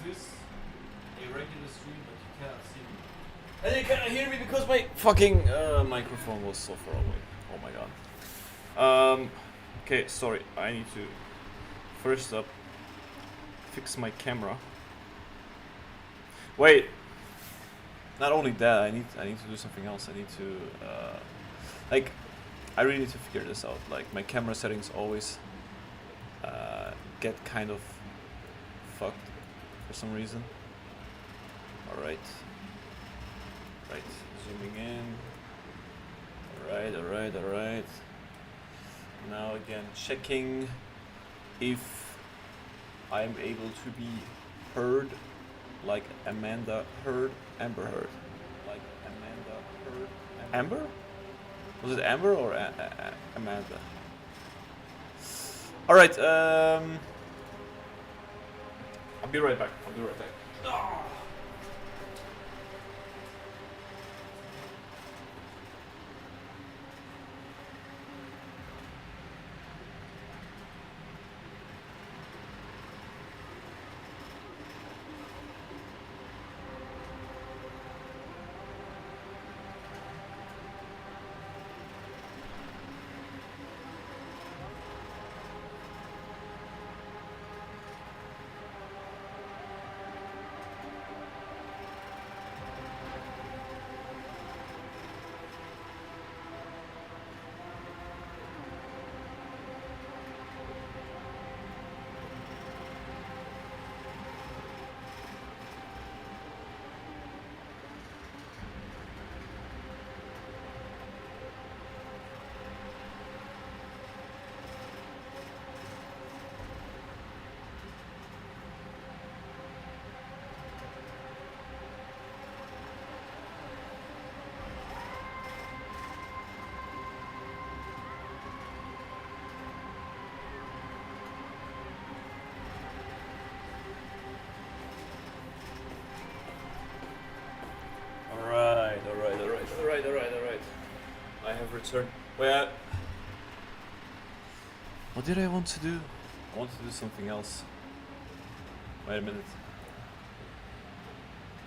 this a regular stream, but you cannot see me. And you cannot hear me because my fucking microphone was so far away. Oh my god. Okay, sorry. I need to first up fix my camera. Wait. Not only that, I need to do something else. I need to like I really need to figure this out. Like my camera settings always get kind of fucked for some reason. Alright. Right, zooming in. Alright. Now again, checking if I'm able to be heard like Amber Heard. Like Amanda Heard. Amber? Was it Amber or Amanda? Alright, I'll be right back. Oh. Alright. I have returned. Wait, what did I want to do? I want to do something else. Wait a minute.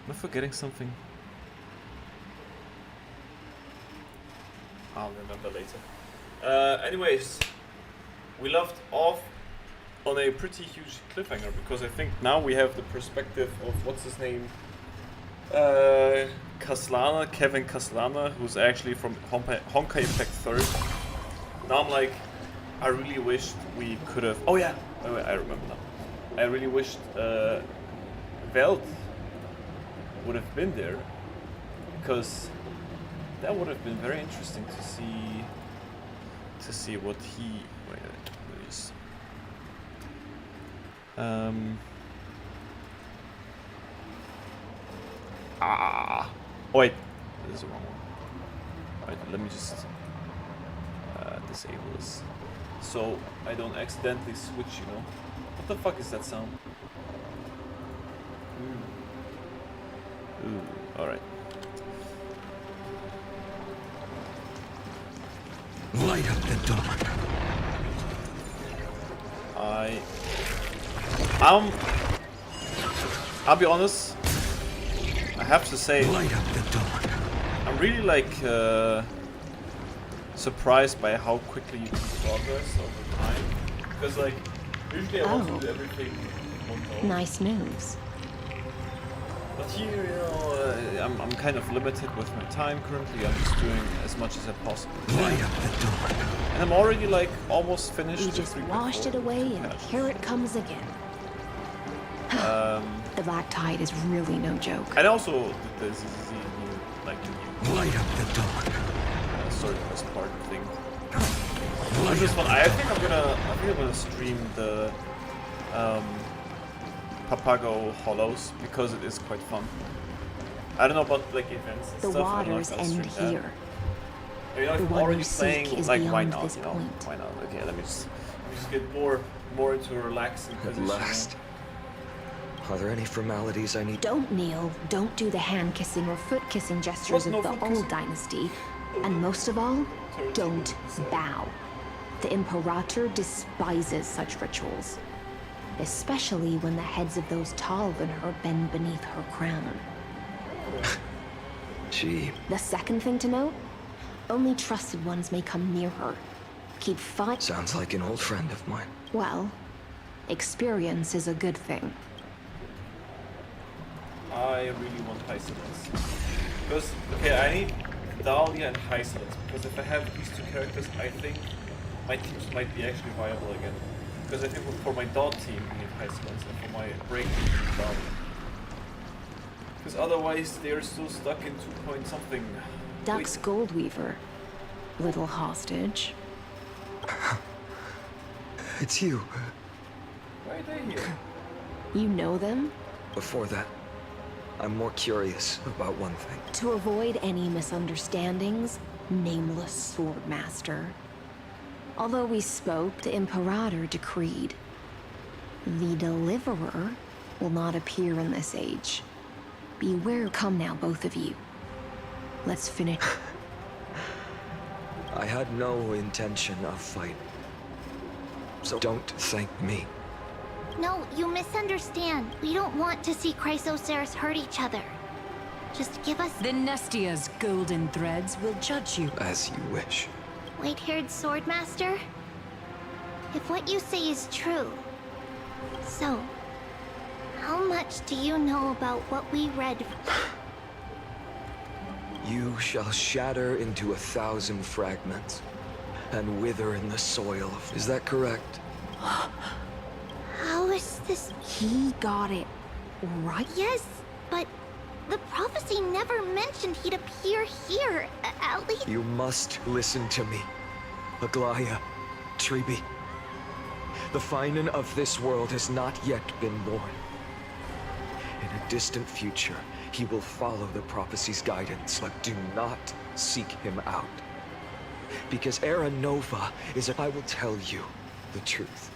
Am I forgetting something? I'll remember later. Anyways, we left off on a pretty huge cliffhanger because I think now we have the perspective of what's his name? Kevin Kaslana, who's actually from Honkai Impact 3rd. Now I'm like, I really wished we could have. Oh yeah, wait, I remember now. I really wished Veld would have been there because that would have been very interesting to see what he. Wait, please. Oh wait, this is the wrong one. Alright, let me just disable this so I don't accidentally switch, you know. What the fuck is that sound? Ooh, alright. Light up the dawn. I'll be honest. I have to say, light up the dawn. I'm really like surprised by how quickly you can progress over time. Because like usually I want to do everything in one go. Nice moves. But here, you know, I'm kind of limited with my time currently. I'm just doing as much as I possibly can. Light up the dawn. And I'm already like almost finished. You just washed it away and here it comes again. The Black Tide is really no joke. And also the ZZ like the new light up the dawn. Sort of as part of thing. Which is fun. I think I'm gonna stream the Papago Hollows because it is quite fun. I don't know about like events and the stuff. waters end here. You know, if the I'm one already you playing, seek is like why beyond not? this You know, point. why not? Okay, let me just get more into a relaxing position. At last. Are there any formalities I need? Don't kneel, don't do the hand-kissing or foot-kissing gestures What? of No the foot-kissing? old dynasty. And most of all, don't bow. The Imperator despises such rituals. especially when the heads of those taller than her bend beneath her crown. She... The second thing to note, only trusted ones may come near her. Keep fight. Sounds like an old friend of mine. Well, experience is a good thing. I really want Hysolence. Because, okay, I need Dahlia and Hysolence, because if I have these two characters, I think my teams might be actually viable again. Because I think for my dot team, we need Hysolence, and for my break team, we need Dahlia. Because otherwise, they're still stuck in 2 something. Duck's Goldweaver. Little hostage. It's you. Why are they here? You know them? Before that, I'm more curious about one thing. To avoid any misunderstandings, nameless Swordmaster. Although we spoke, the Imperator decreed. The Deliverer will not appear in this age. Beware. Come now, both of you. Let's finish. I had no intention of fighting. So don't thank me. No, you misunderstand. We don't want to see Chrysoceras hurt each other. Just give us The Nestia's golden threads will judge you. As you wish. white-haired swordmaster. If what you say is true, so how much do you know about what we read? You shall shatter into 1,000 fragments and wither in the soil. Is that correct? How is this? He got it right. Yes, but the prophecy never mentioned he'd appear here. At least. You must listen to me. Aglaya, Tribi. The Finan of this world has not yet been born. In a distant future, he will follow the prophecy's guidance, but do not seek him out. Because Era Nova is I will tell you the truth.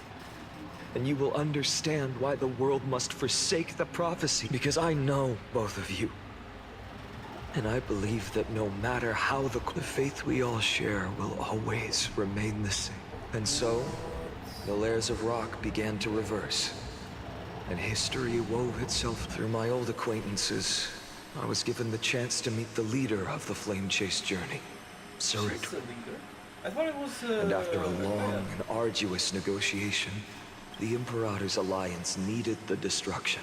And you will understand why the world must forsake the prophecy. Because I know both of you. And I believe that no matter how the faith we all share will always remain the same. And so, the layers of rock began to reverse. And history wove itself through my old acquaintances. I was given the chance to meet the leader of the Flame Chase journey, Sarit. She's the leader? I thought it was. And after a long and arduous negotiation, the Imperator's alliance needed the destruction.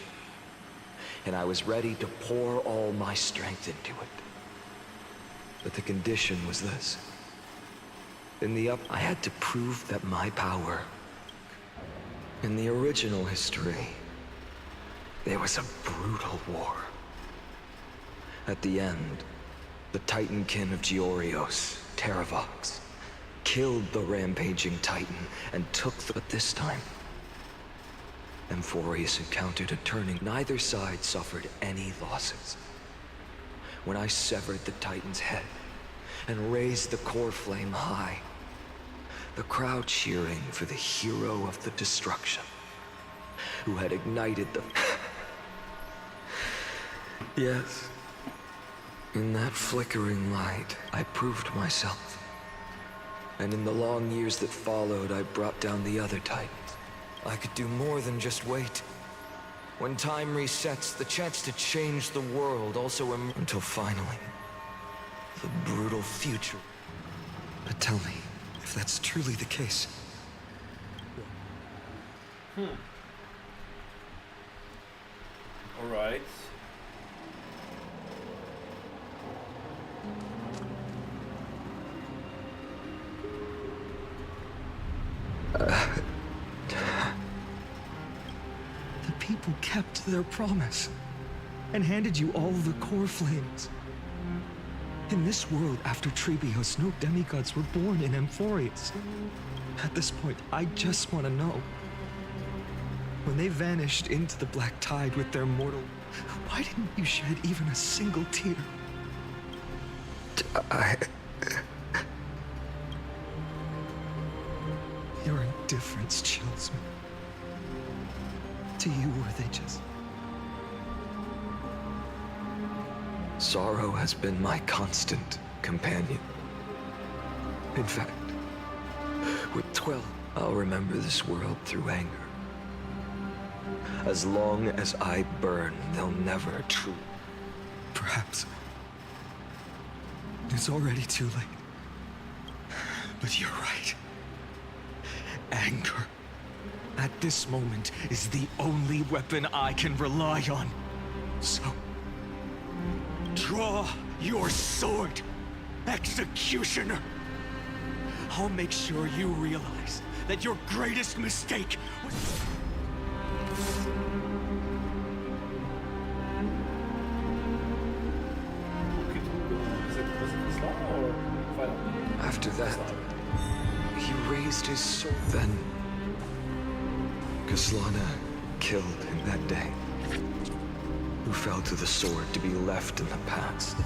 And I was ready to pour all my strength into it. But the condition was this. I had to prove that my power. In the original history, there was a brutal war. At the end, the Titankin of Georios, Terravox, killed the rampaging Titan and took the... But this time, Amphorius encountered a turning. Neither side suffered any losses. When I severed the Titan's head and raised the core flame high, the crowd cheering for the hero of the destruction, who had ignited the... Yes. In that flickering light, I proved myself. And in the long years that followed, I brought down the other Titans. I could do more than just wait. When time resets, the chance to change the world also until finally, the brutal future. But tell me, if that's truly the case. Alright. The people kept their promise and handed you all the core flames. In this world, after Trebios, no demigods were born in Amphorius. At this point, I just want to know. When they vanished into the black tide with their mortal, why didn't you shed even a single tear? Your indifference chills me. To you, were they just... Sorrow has been my constant companion. In fact, with 12, I'll remember this world through anger. As long as I burn, they'll never true. Perhaps it's already too late. But you're right. Anger, at this moment, is the only weapon I can rely on. So, draw your sword, Executioner. I'll make sure you realize that your greatest mistake was... After that, he raised his sword. Then, Kaslana killed him that day. Who fell to the sword to be left in the past,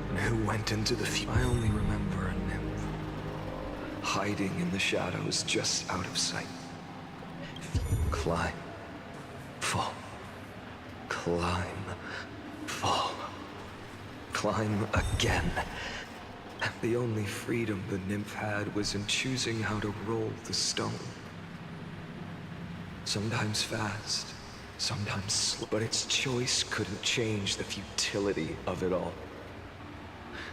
and who went into the future. I only remember a nymph, hiding in the shadows just out of sight. Climb, fall, climb, fall, climb again. The only freedom the nymph had was in choosing how to roll the stone. Sometimes fast, sometimes slow, but its choice couldn't change the futility of it all.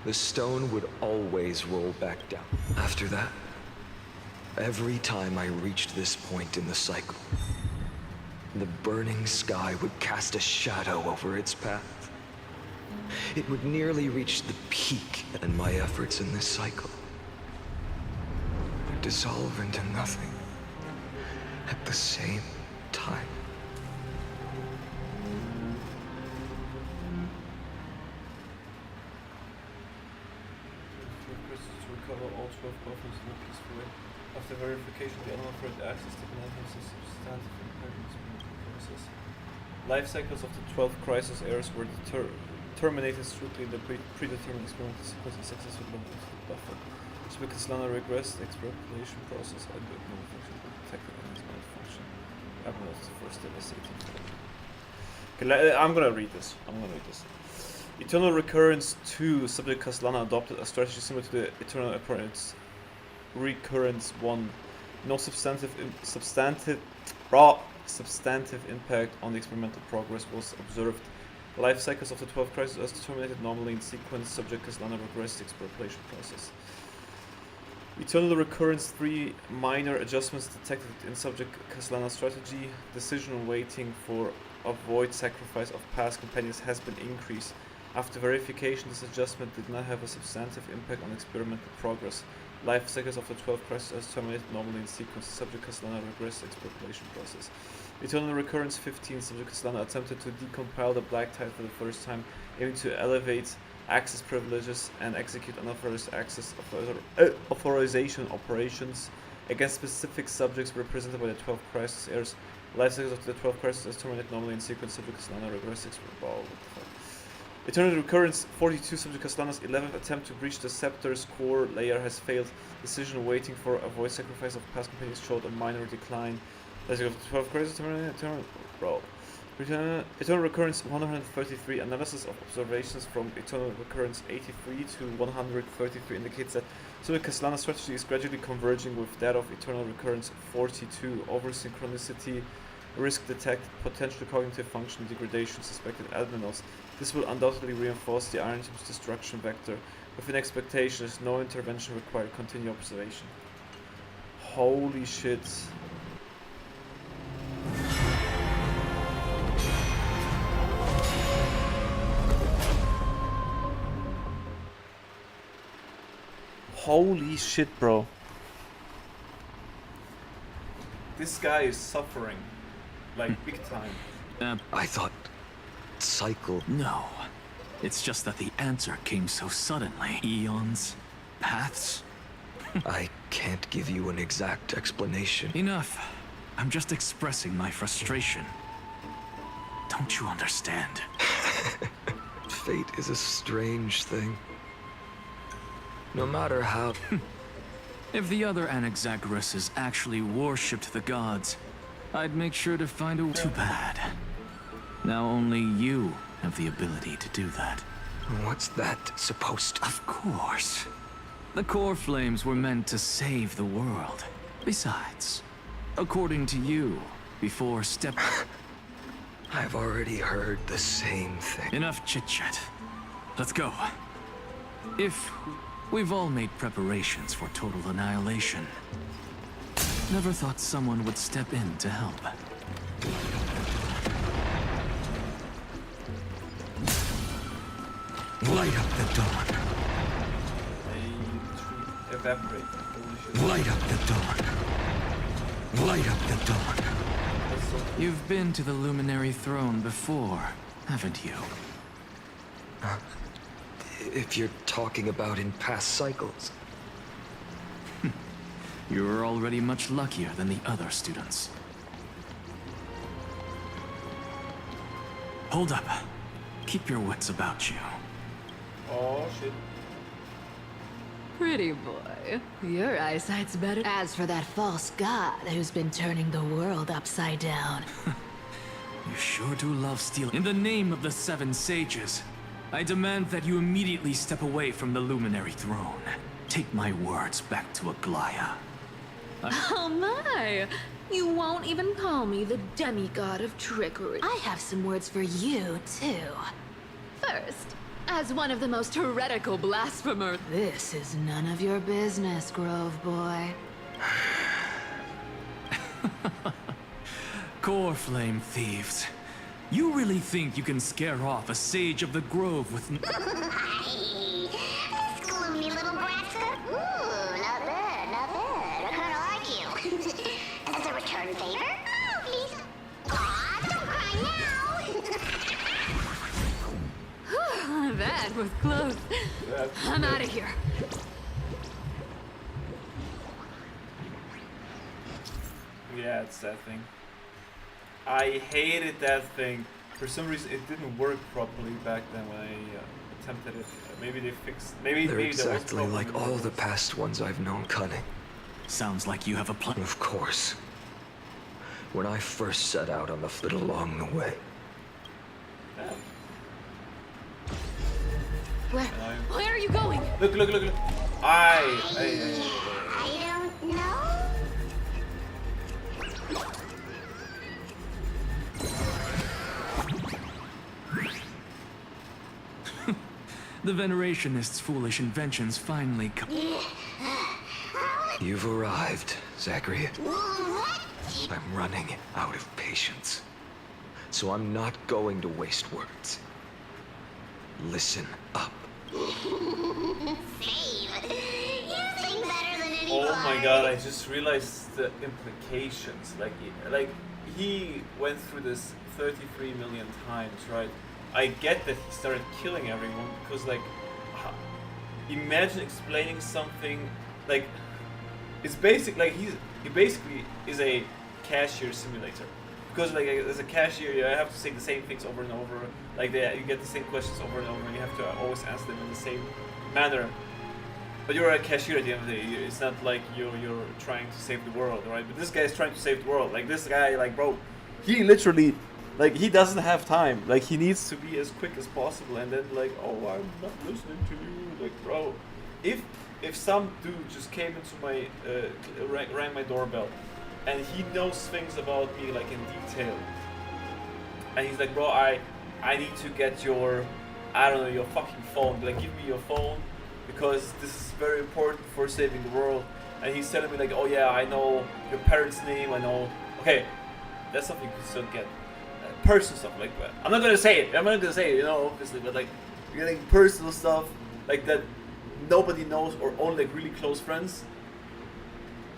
The stone would always roll back down. After that, every time I reached this point in the cycle, the burning sky would cast a shadow over its path. It would nearly reach the peak, and my efforts in this cycle would dissolve into nothing at the same time. To recover all 12 buffers in a peaceful way. After verification, the unauthorized access to benefits is substantive impairments in the process. Life cycles of the 12 crisis eras were terminated strictly in the predetermined experimental sequence and successful limited to the buffer. So because Lana regressed, the extrapolation process and the function detected in its malfunction. Abnormal the first devastating. Okay, I'm gonna read this. Eternal Recurrence 2, subject Kaslana adopted a strategy similar to the Eternal Recurrence 1. No substantive impact on the experimental progress was observed. Life cycles of the 12 crises as determined normally in sequence, subject Kaslana regressed the extrapolation process. Eternal Recurrence 3, minor adjustments detected in subject Kaslana's strategy. Decision waiting for avoid sacrifice of past companions has been increased. After verification, this adjustment did not have a substantive impact on experimental progress. Life cycles of the 12 crises as terminated normally in sequence, subject Kaslana regressed the extrapolation process. Eternal Recurrence 15, subject Kaslana attempted to decompile the Black Tide for the first time, aiming to elevate access privileges and execute unauthorized access authorization operations against specific subjects represented by the 12 crisis eras. Life cycles of the 12 crises as terminated normally in sequence, subject Kaslana regressed Eternal Recurrence 42, subject Kaslana's 11th attempt to breach the Scepter's core layer has failed. Decision waiting for avoid sacrifice of past companions showed a minor decline. Let's go to 12 crisis Eternal Recurrence 133, analysis of observations from Eternal Recurrence 83 to 133 indicates that subject Kaslana's strategy is gradually converging with that of Eternal Recurrence 42. Over synchronicity, risk detect, potential cognitive function degradation, suspected adminals. This will undoubtedly reinforce the Iron Team's destruction vector. Within expectations, no intervention required. Continue observation. Holy shit. Holy shit, bro. This guy is suffering. Like, big time. I thought... cycle... No. It's just that the answer came so suddenly. Eons? Paths? I can't give you an exact explanation. Enough. I'm just expressing my frustration. Don't you understand? Fate is a strange thing. No matter how... If the other Anaxagoras actually worshipped the gods, I'd make sure to find a... Too bad. Now only you have the ability to do that. What's that supposed to... Of course. The core flames were meant to save the world. Besides, according to you, before I've already heard the same thing. Enough chit-chat. Let's go. If we've all made preparations for total annihilation, never thought someone would step in to help. Light up the dawn. They evaporate. Light up the dawn. Light up the dawn. You've been to the Luminary Throne before, haven't you? If you're talking about in past cycles. You're already much luckier than the other students. Hold up. Keep your wits about you. Oh shit. Pretty boy, your eyesight's better. As for that false god who's been turning the world upside down. You sure do love stealing. In the name of the Seven Sages, I demand that you immediately step away from the Luminary Throne. Take my words back to Aglaya. Oh my! You won't even call me the demigod of trickery. I have some words for you, too. First, as one of the most heretical blasphemers, this is none of your business, Grove Boy. Core Flame thieves. You really think you can scare off a sage of the Grove with... This gloomy little brat's got... Ooh, not bad, not bad. I kinda like you. As a return favor? Oh, please. Aw, don't cry now. That was close. I'm out of here. Yeah, it's that thing. I hated that thing. For some reason, it didn't work properly back then when I attempted it. Maybe they fixed. Maybe They're maybe exactly like all the past ones I've known, Cunning. Sounds like you have a plan. Of course. When I first set out on the flit along the way, Where are you going? Look! I I don't know. The Venerationists' foolish inventions finally come. you've arrived, Zachary. What? I'm running out of patience. So I'm not going to waste words. Listen up. Save. You think better than anybody. Oh my god! I just realized the implications. Like he went through this 33 million times, right? I get that he started killing everyone because, like, imagine explaining something like it's basic. Like he basically is a cashier simulator because, like, as a cashier, you have to say the same things over and over. Like you get the same questions over and over, and you have to always answer them in the same manner. But you're a cashier at the end of the day. It's not like you're trying to save the world, right? But this guy is trying to save the world. Like this guy, like, bro, he literally. Like, he doesn't have time. Like, he needs to be as quick as possible. And then, like, oh, I'm not listening to you. Like, bro, if some dude just came into my, rang my doorbell, and he knows things about me, like, in detail, and he's like, bro, I need to get your, I don't know, your fucking phone. Like, give me your phone, because this is very important for saving the world. And he's telling me, like, oh, yeah, I know your parents' name, I know. Okay, that's something you can still get. Personal stuff, like, I'm not gonna say it, you know, obviously, but like, you're getting personal stuff like that nobody knows, or only like really close friends,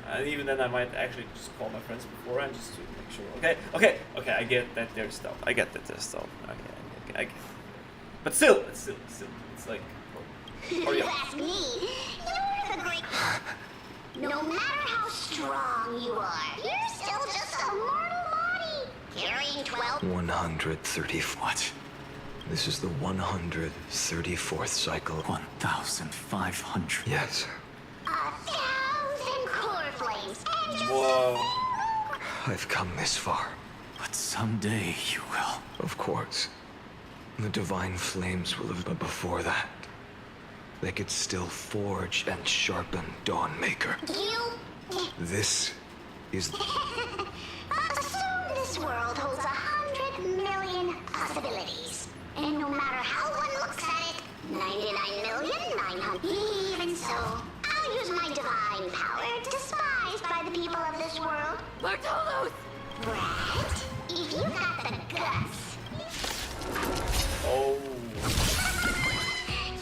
and even then I might actually just call my friends beforehand just to make sure. Okay, I get that there's stuff, I get. Okay. But still, it's like, hurry You up. ask me, you're the great... No matter how strong you are, you're still just a mortal body, carrying 12... 130. What? This is the 134th cycle. 1,500. Yes. 1,000 core flames, and just... Whoa. I've come this far. But someday you will. Of course. The divine flames will have been before that. They could still forge and sharpen Dawnmaker. You... This is... Assume this world holds 100 million Bartolos! Right? If you got the guts, Oh.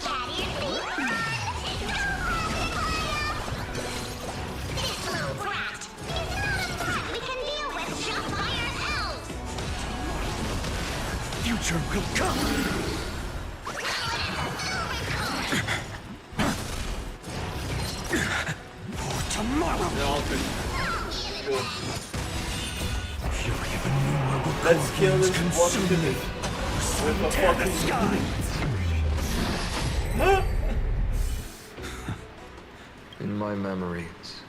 cat your feet. This little brat is not a threat we can deal with just by ourselves. Future will come! For tomorrow! They're all good. Good. Fury of innumerable Let's kill corpses this one consume me. with a Tear the fucking sky! In my memories,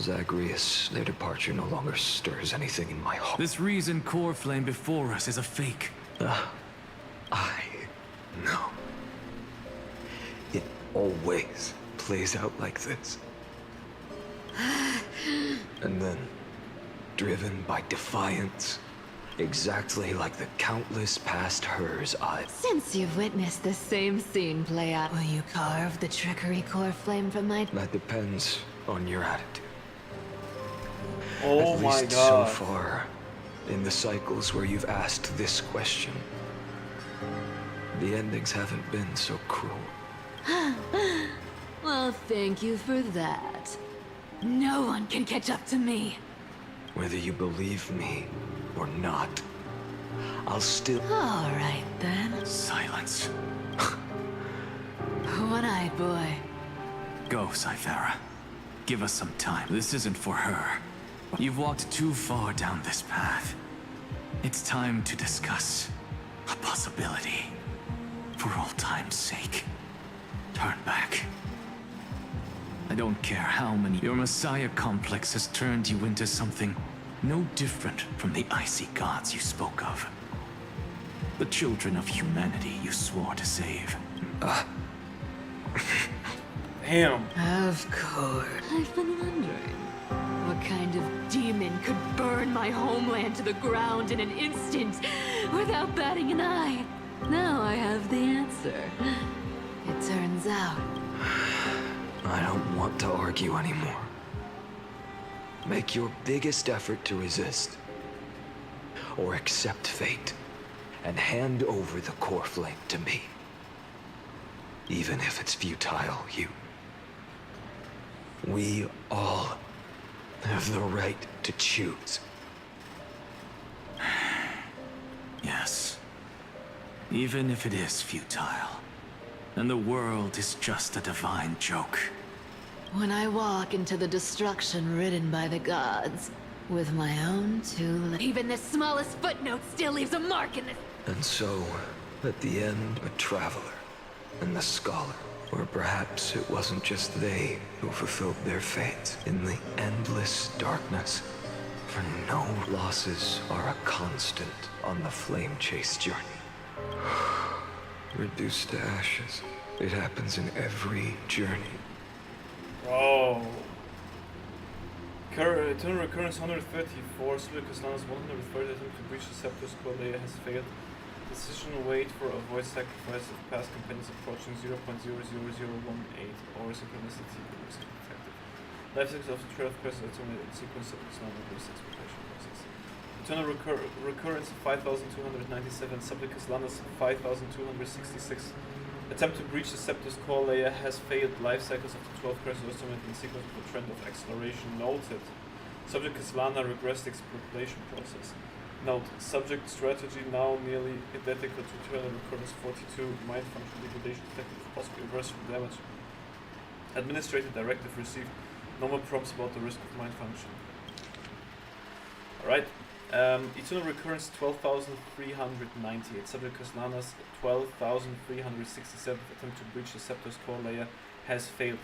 Zagreus, their departure no longer stirs anything in my heart. This reason core flame before us is a fake. I know. It always plays out like this. And then, driven by defiance, exactly like the countless past hers I... Since you've witnessed the same scene play out, will you carve the trickery core flame from my... That depends on your attitude. Oh At my least god. so far, in the cycles where you've asked this question, the endings haven't been so cruel. Well, thank you for that. No one can catch up to me. Whether you believe me or not, I'll still... All right, then. Silence. One-eyed boy. Go, Cythera. Give us some time. This isn't for her. You've walked too far down this path. It's time to discuss a possibility. For old time's sake. Turn back. I don't care how many... Your Messiah complex has turned you into something no different from the icy gods you spoke of. The children of humanity you swore to save. Damn. Of course. I've been wondering, what kind of demon could burn my homeland to the ground in an instant without batting an eye? Now I have the answer. It turns out... I don't want to argue anymore. Make your biggest effort to resist. Or accept fate. And hand over the core flame to me. Even if it's futile, we all have the right to choose. Yes. Even if it is futile. And the world is just a divine joke. When I walk into the destruction written by the gods, with my own two... Even the smallest footnote still leaves a mark in this... And so, at the end, a traveler and the scholar. Or perhaps it wasn't just they who fulfilled their fate in the endless darkness. For no losses are a constant on the flame chase journey. Reduced to ashes. It happens in every journey. Bro. Eternal recurrence 134. Lucas Lana's 130 attempt to breach the Scepter's core layer has failed. Decision wait for avoid sacrifice of past companions approaching 0.00018 or synchronicity detected. Life cycle of the trail of quests automated in sequence of its non-reverse expectation process. Eternal recurrence of 5297. Sublicus Lana's 5266. Attempt to breach the Scepter's core layer has failed. Life cycles of the 12 quests automated in sequence of a trend of acceleration noted. Subject Lana regressed exploitation process. Note, subject strategy now nearly identical to Eternal Recurrence 42, mind function degradation detected with possible irreversible damage. Administrative directive received. No more prompts about the risk of mind function. Alright, Eternal Recurrence 12,398, Subject Lana's 12,367 attempt to breach the Scepter's core layer has failed.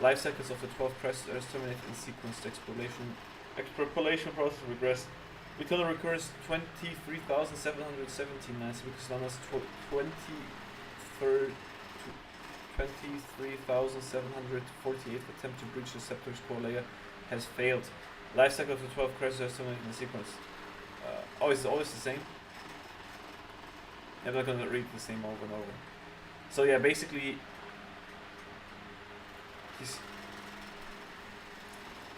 Life cycles of the 12 crests are terminated in sequence. The extrapolation process regressed. Eternal Recurrence 23,779, Subject Lana's 23,748 attempt to breach the Scepter's core layer has failed. Life cycle of the 12 crests are terminated in sequence. Oh, is it always the same? I'm not gonna read the same over and over. So yeah, basically, he's...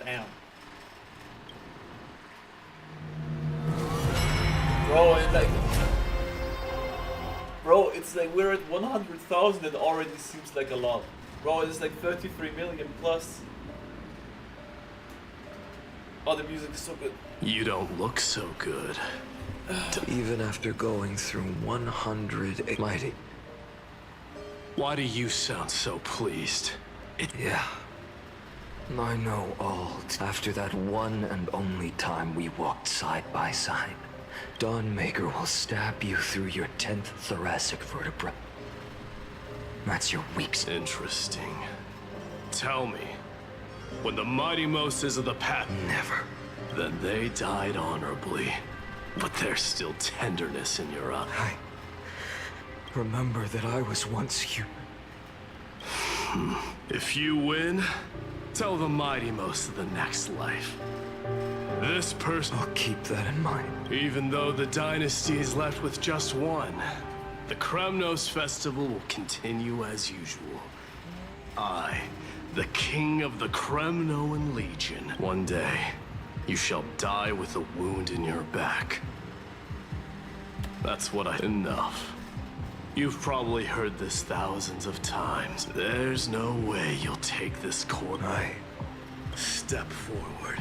Damn. Bro, and like, bro, it's like we're at 100,000. It already seems like a lot. Bro, it's like 33 million plus. Oh, the music is so good. You don't look so good. Even after going through 100 mighty. Why do you sound so pleased? Yeah. I know all. After that one and only time we walked side by side, Dawnmaker will stab you through your 10th thoracic vertebra. That's your weak spot. Interesting. Tell me, when the mighty Moses of the path... Never. Then they died honorably. But there's still tenderness in your eyes. I remember that I was once human. If you win, tell the mighty most of the next life. This person... I'll keep that in mind. Even though the dynasty is left with just one, the Kremnos festival will continue as usual. I, the king of the Kremnoan Legion. One day, you shall die with a wound in your back. That's what I... Enough. You've probably heard this thousands of times. There's no way you'll take this court. Step forward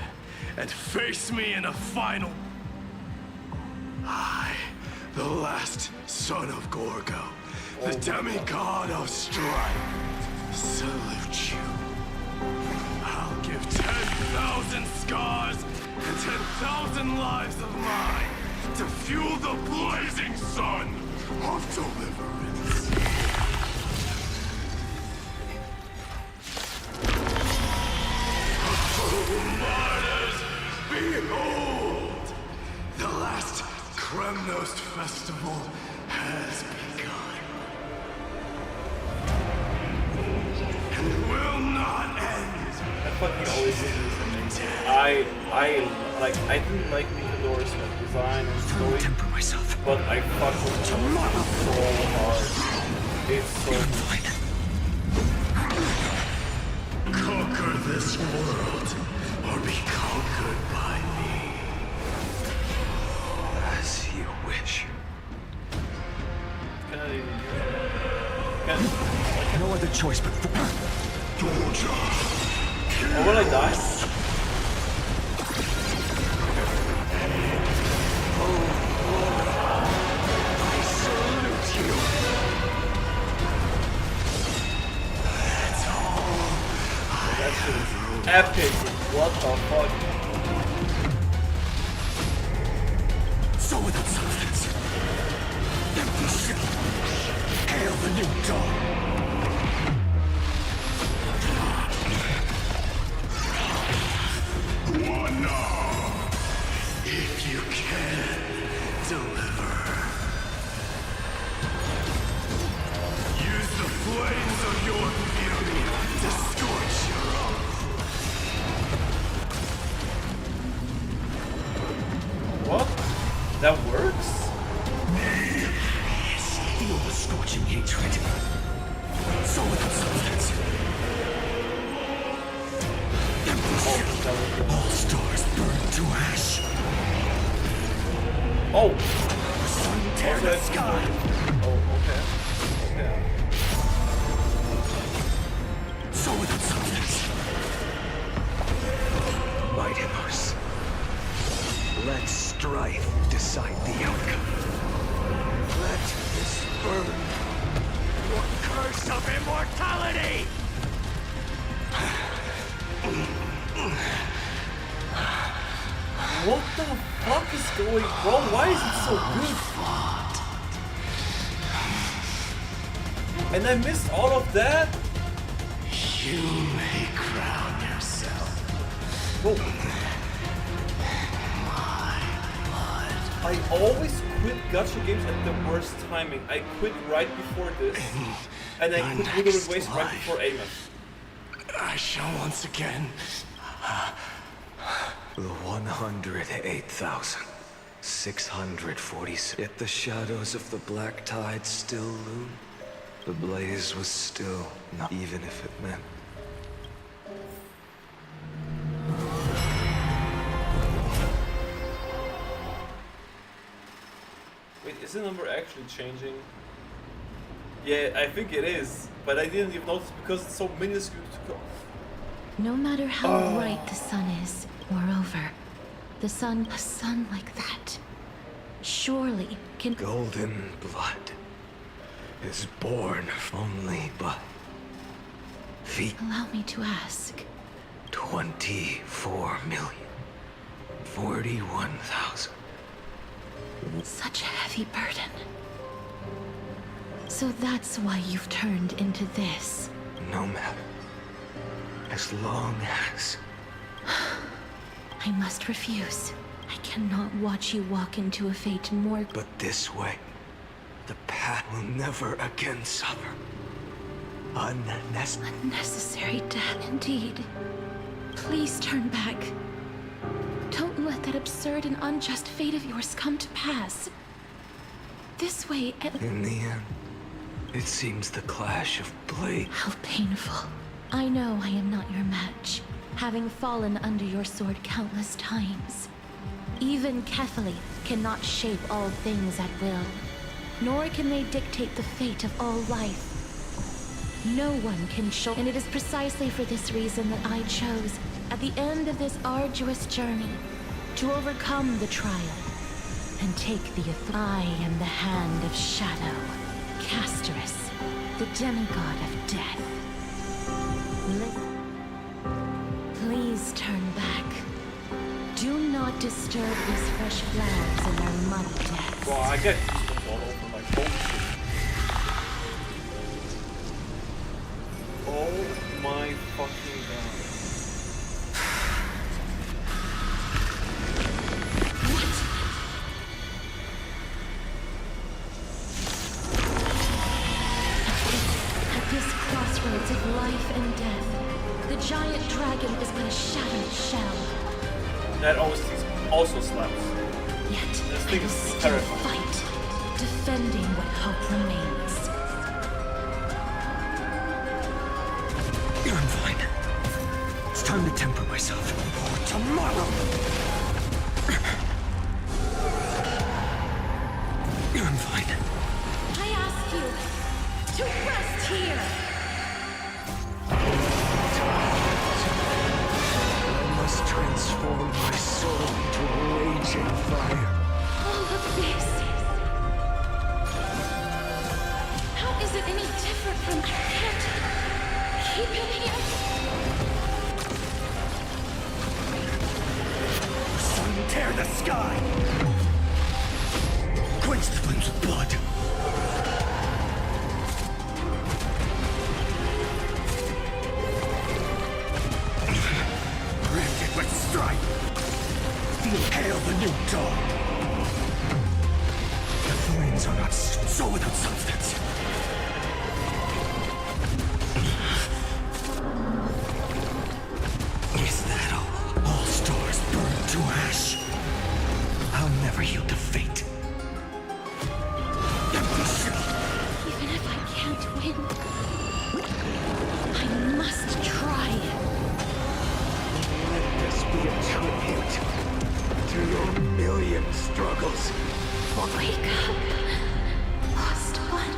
and face me in a final... I, the last son of Gorgo, the demigod of strife, salute you. I'll give 10,000 scars and 10,000 lives of mine to fuel the blazing sun of deliverance. Oh, martyrs, behold! The last Kremnos festival has begun. And will not end. I fucking always do this. I didn't like Mikador's design and story, Temper myself. but I fucking love it so hard. It's so good. Conquer this world, or be conquered by me. As you wish. Can I... No other choice but for... Oh, will I die? I salute you. That shit is epic. What the fuck? So without substance. Empty shell. Hail the new dawn. One now. If you can, deliver. Use the flames of your fury to scorch your own. What? That works? Feel the scorching hatred. So without substance. All stars burn to ash. Oh! Sun tear the sky. Oh, okay. Okay. So without substance. Mighty Mars. Let strife decide the outcome. Let this burn your curse of immortality! What the fuck is going wrong? Why is it so good? And I missed all of that? You may crown yourself. Whoa. I always quit gacha games at the worst timing. I quit right before this, and I quit Wuthering Waste right before Amos. I shall once again. The 108,646. Yet the shadows of the black tide still loom. The blaze was still not, even if it meant. Wait, is the number actually changing? Yeah, I think it is, but I didn't even notice because it's so minuscule to go. No matter how bright the sun is, moreover, a sun like that, surely can... Golden blood is born only by feet. Allow me to ask. 24,041,000. Such a heavy burden. So that's why you've turned into this. No matter. As long as... I must refuse. I cannot watch you walk into a fate more... But this way, the path will never again suffer. Unnecessary death, indeed. Please turn back. Don't let that absurd and unjust fate of yours come to pass. This way, In the end, it seems the clash of blades. How painful. I know I am not your match, having fallen under your sword countless times. Even Kefali cannot shape all things at will, nor can they dictate the fate of all life. No one can show, and it is precisely for this reason that I chose, at the end of this arduous journey, to overcome the trial, and take the I am the hand of shadow, Casterus, the demigod of death. Please turn back. Do not disturb these fresh flowers in their muddy deaths. Well, I get goosebumps all over my phone. Oh my fucking god. At this crossroads of life and death, the giant dragon is but a shattered shell. That also slaps. Yet, This I thing will is still terrifying. fight, defending what hope remains. I'm fine. It's time to temper myself. Tomorrow! I'm fine. I ask you to rest here. I must transform my soul into a raging fire. All of this. How is it any different from I can't keep him here? Sun, tear the sky! Quench the flames of blood! Rend it with strife! Hail the new dawn! The flames are not so without substance. Is that all? All stars burn to ash. I'll never yield to fate. Empty shell. Even if I can't win, I must try. Let this be a tribute to your million struggles. Wake up, lost one.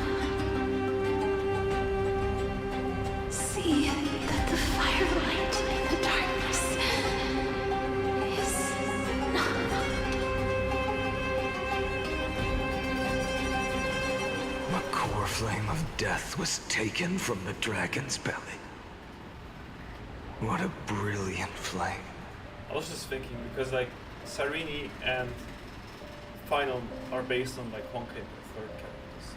See that the firelight in the darkness is not. The core flame of death was taken from the dragon's belly. What a brilliant flame. I was just thinking because like Sarini and Final are based on like Honkai third characters.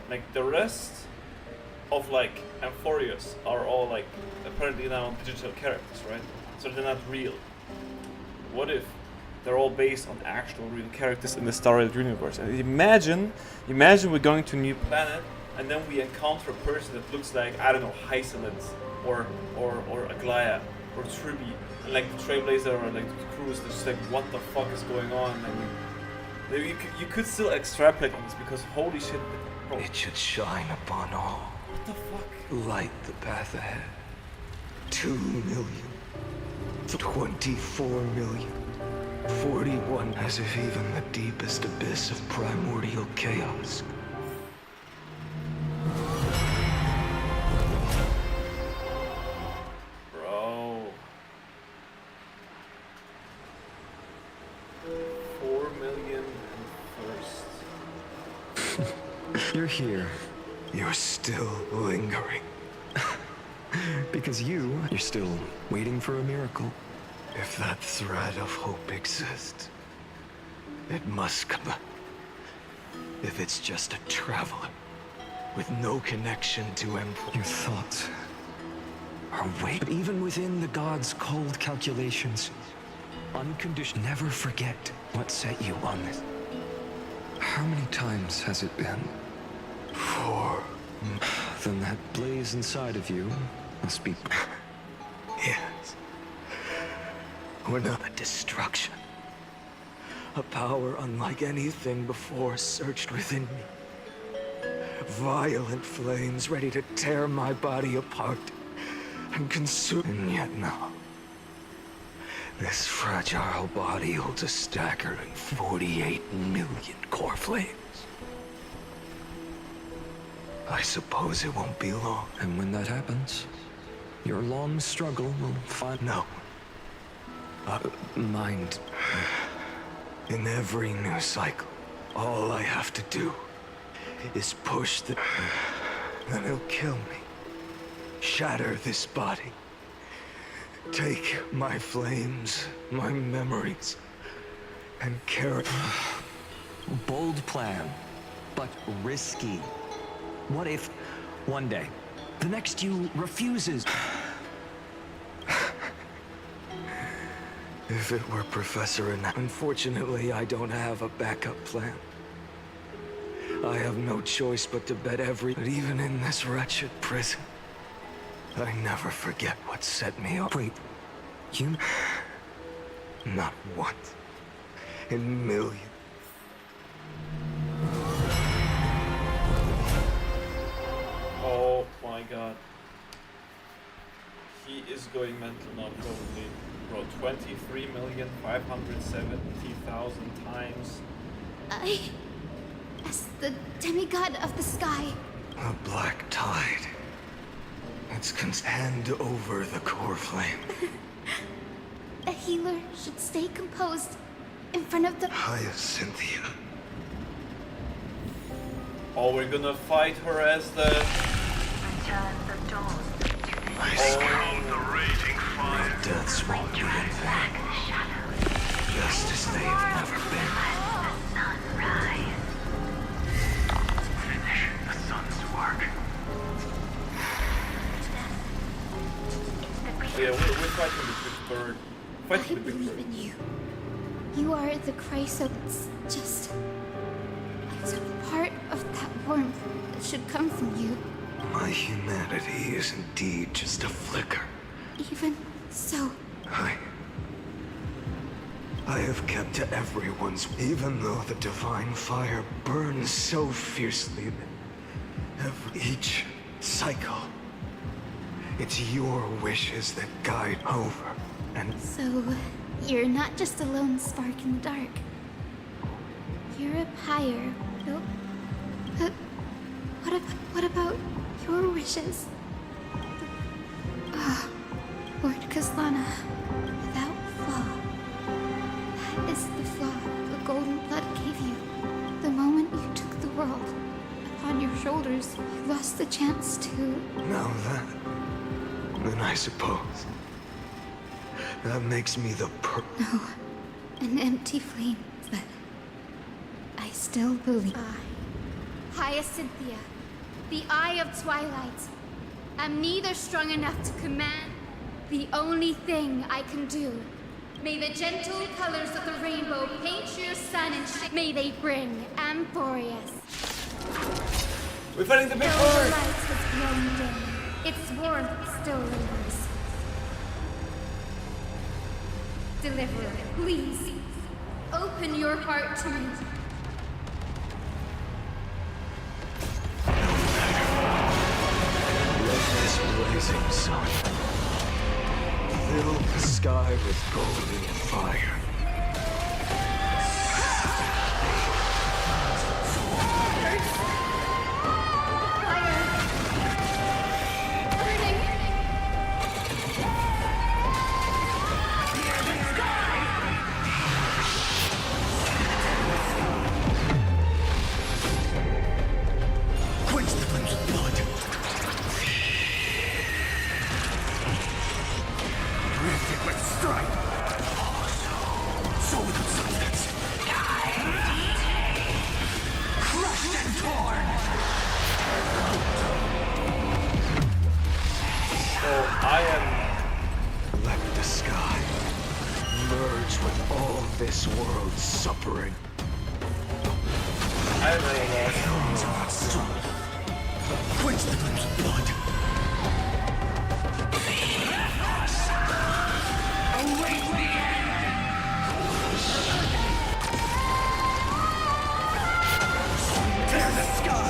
Like the rest of like Amphorius are all like apparently now digital characters, right? So they're not real. What if they're all based on actual real characters in the Star Rail universe? And imagine we're going to a new planet and then we encounter a person that looks like, I don't know, Hysolent or Aglaya or Tribi, and like the Trailblazer or like the Cruise. They're just like, what the fuck is going on? I mean, you could still extrapolate on this because holy shit, bro. It should shine upon all. What the fuck? Light the path ahead. 2 million. 24 million. 41, as if even the deepest abyss of primordial chaos. Bro. 4 million and first. You're here. You're still lingering. Because you're still waiting for a miracle. If that thread of hope exists, it must come. If it's just a traveler with no connection to your thoughts are weak. But even within the gods' cold calculations, unconditional. Never forget what set you on this. How many times has it been? 4. Then that blaze inside of you must be. Yes. We're not a destruction. A power unlike anything before surged within me. Violent flames ready to tear my body apart and consume. And yet now, this fragile body holds a staggering 48 million core flames. I suppose it won't be long. And when that happens, your long struggle will find. No. Mind. In every new cycle, all I have to do is push the. Then it'll kill me. Shatter this body. Take my flames, my memories, and carry. Bold plan, but risky. What if, one day, the next you refuses? If it were Professor and unfortunately, I don't have a backup plan. I have no choice but to bet but even in this wretched prison, I never forget what set me up. Wait, you? Not once. In millions. Oh my god. He is going mental now, probably. Bro, 23,570,000 times. As the demigod of the sky. A black tide. It's hand over the core flame. A healer should stay composed in front of the. Hyacinthia. Oh, we're gonna fight her as the. Return the dawn. I From the raging fire. deaths won't be in vain. Just as they have never been. Sunrise. Finish the sun's work. Yeah, we're fighting the big bird. I Fighting the big believe bird. in you. You are the Christ, so it's just. It's a part of that warmth that should come from you. My humanity is indeed just a flicker. Even so, I have kept to everyone's, even though the divine fire burns so fiercely that each cycle, it's your wishes that guide over. And so you're not just a lone spark in the dark. You're a pyre. No. What about your wishes? Lord Kaslana, without flaw. That is the flaw the golden blood gave you. The moment you took the world upon your shoulders, you lost the chance to. now then I suppose that makes me the No, an empty flame, but I still believe. Hyacinthia, the Eye of Twilight. I'm neither strong enough to command. The only thing I can do. May the gentle colors of the rainbow paint your sun and may they bring Amphorius. We're fighting the big Though the bird! light has grown dim, its warmth still lingers. Deliverer, please, open your heart to me. let this blazing sun fill the sky with golden fire. So I am. Let the sky merge with all this world's suffering. I am very lost. Quench the glimpse of blood. Tear the sky!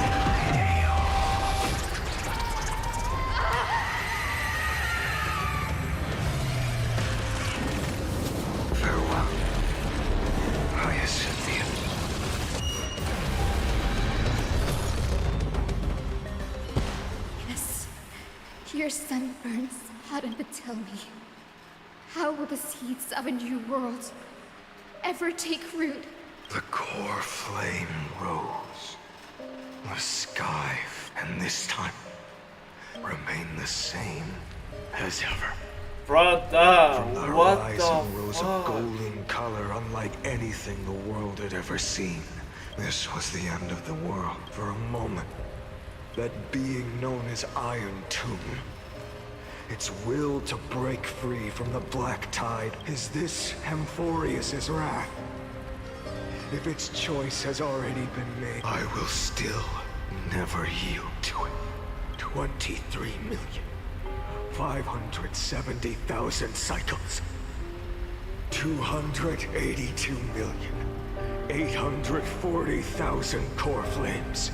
Farewell, Hyacinthia. Yes. Your sun burns hotter to tell me. How will the seeds of a new world ever take root? The core flame rose. The sky, and this time, remain the same as ever. Brother, From the what horizon the rose a fuck? golden color unlike anything the world had ever seen. This was the end of the world for a moment. That being known as Iron Tomb, its will to break free from the black tide, is this Amphorius's wrath? If its choice has already been made, I will still never yield to it. 23,570,000 cycles. 282,840,000 core flames.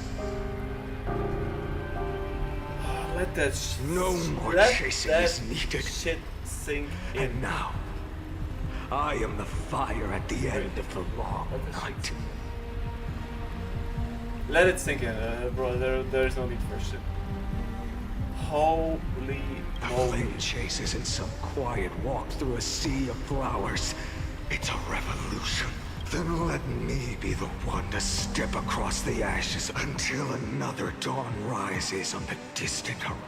Let that No more let chasing that is needed. shit sink in. And now, I am the fire at the end of the long night. Let it sink in, bro. There's no need for shit. Holy The moly. flame chase isn't some quiet walk through a sea of flowers. It's a revolution. Then let me be the one to step across the ashes until another dawn rises on the distant horizon.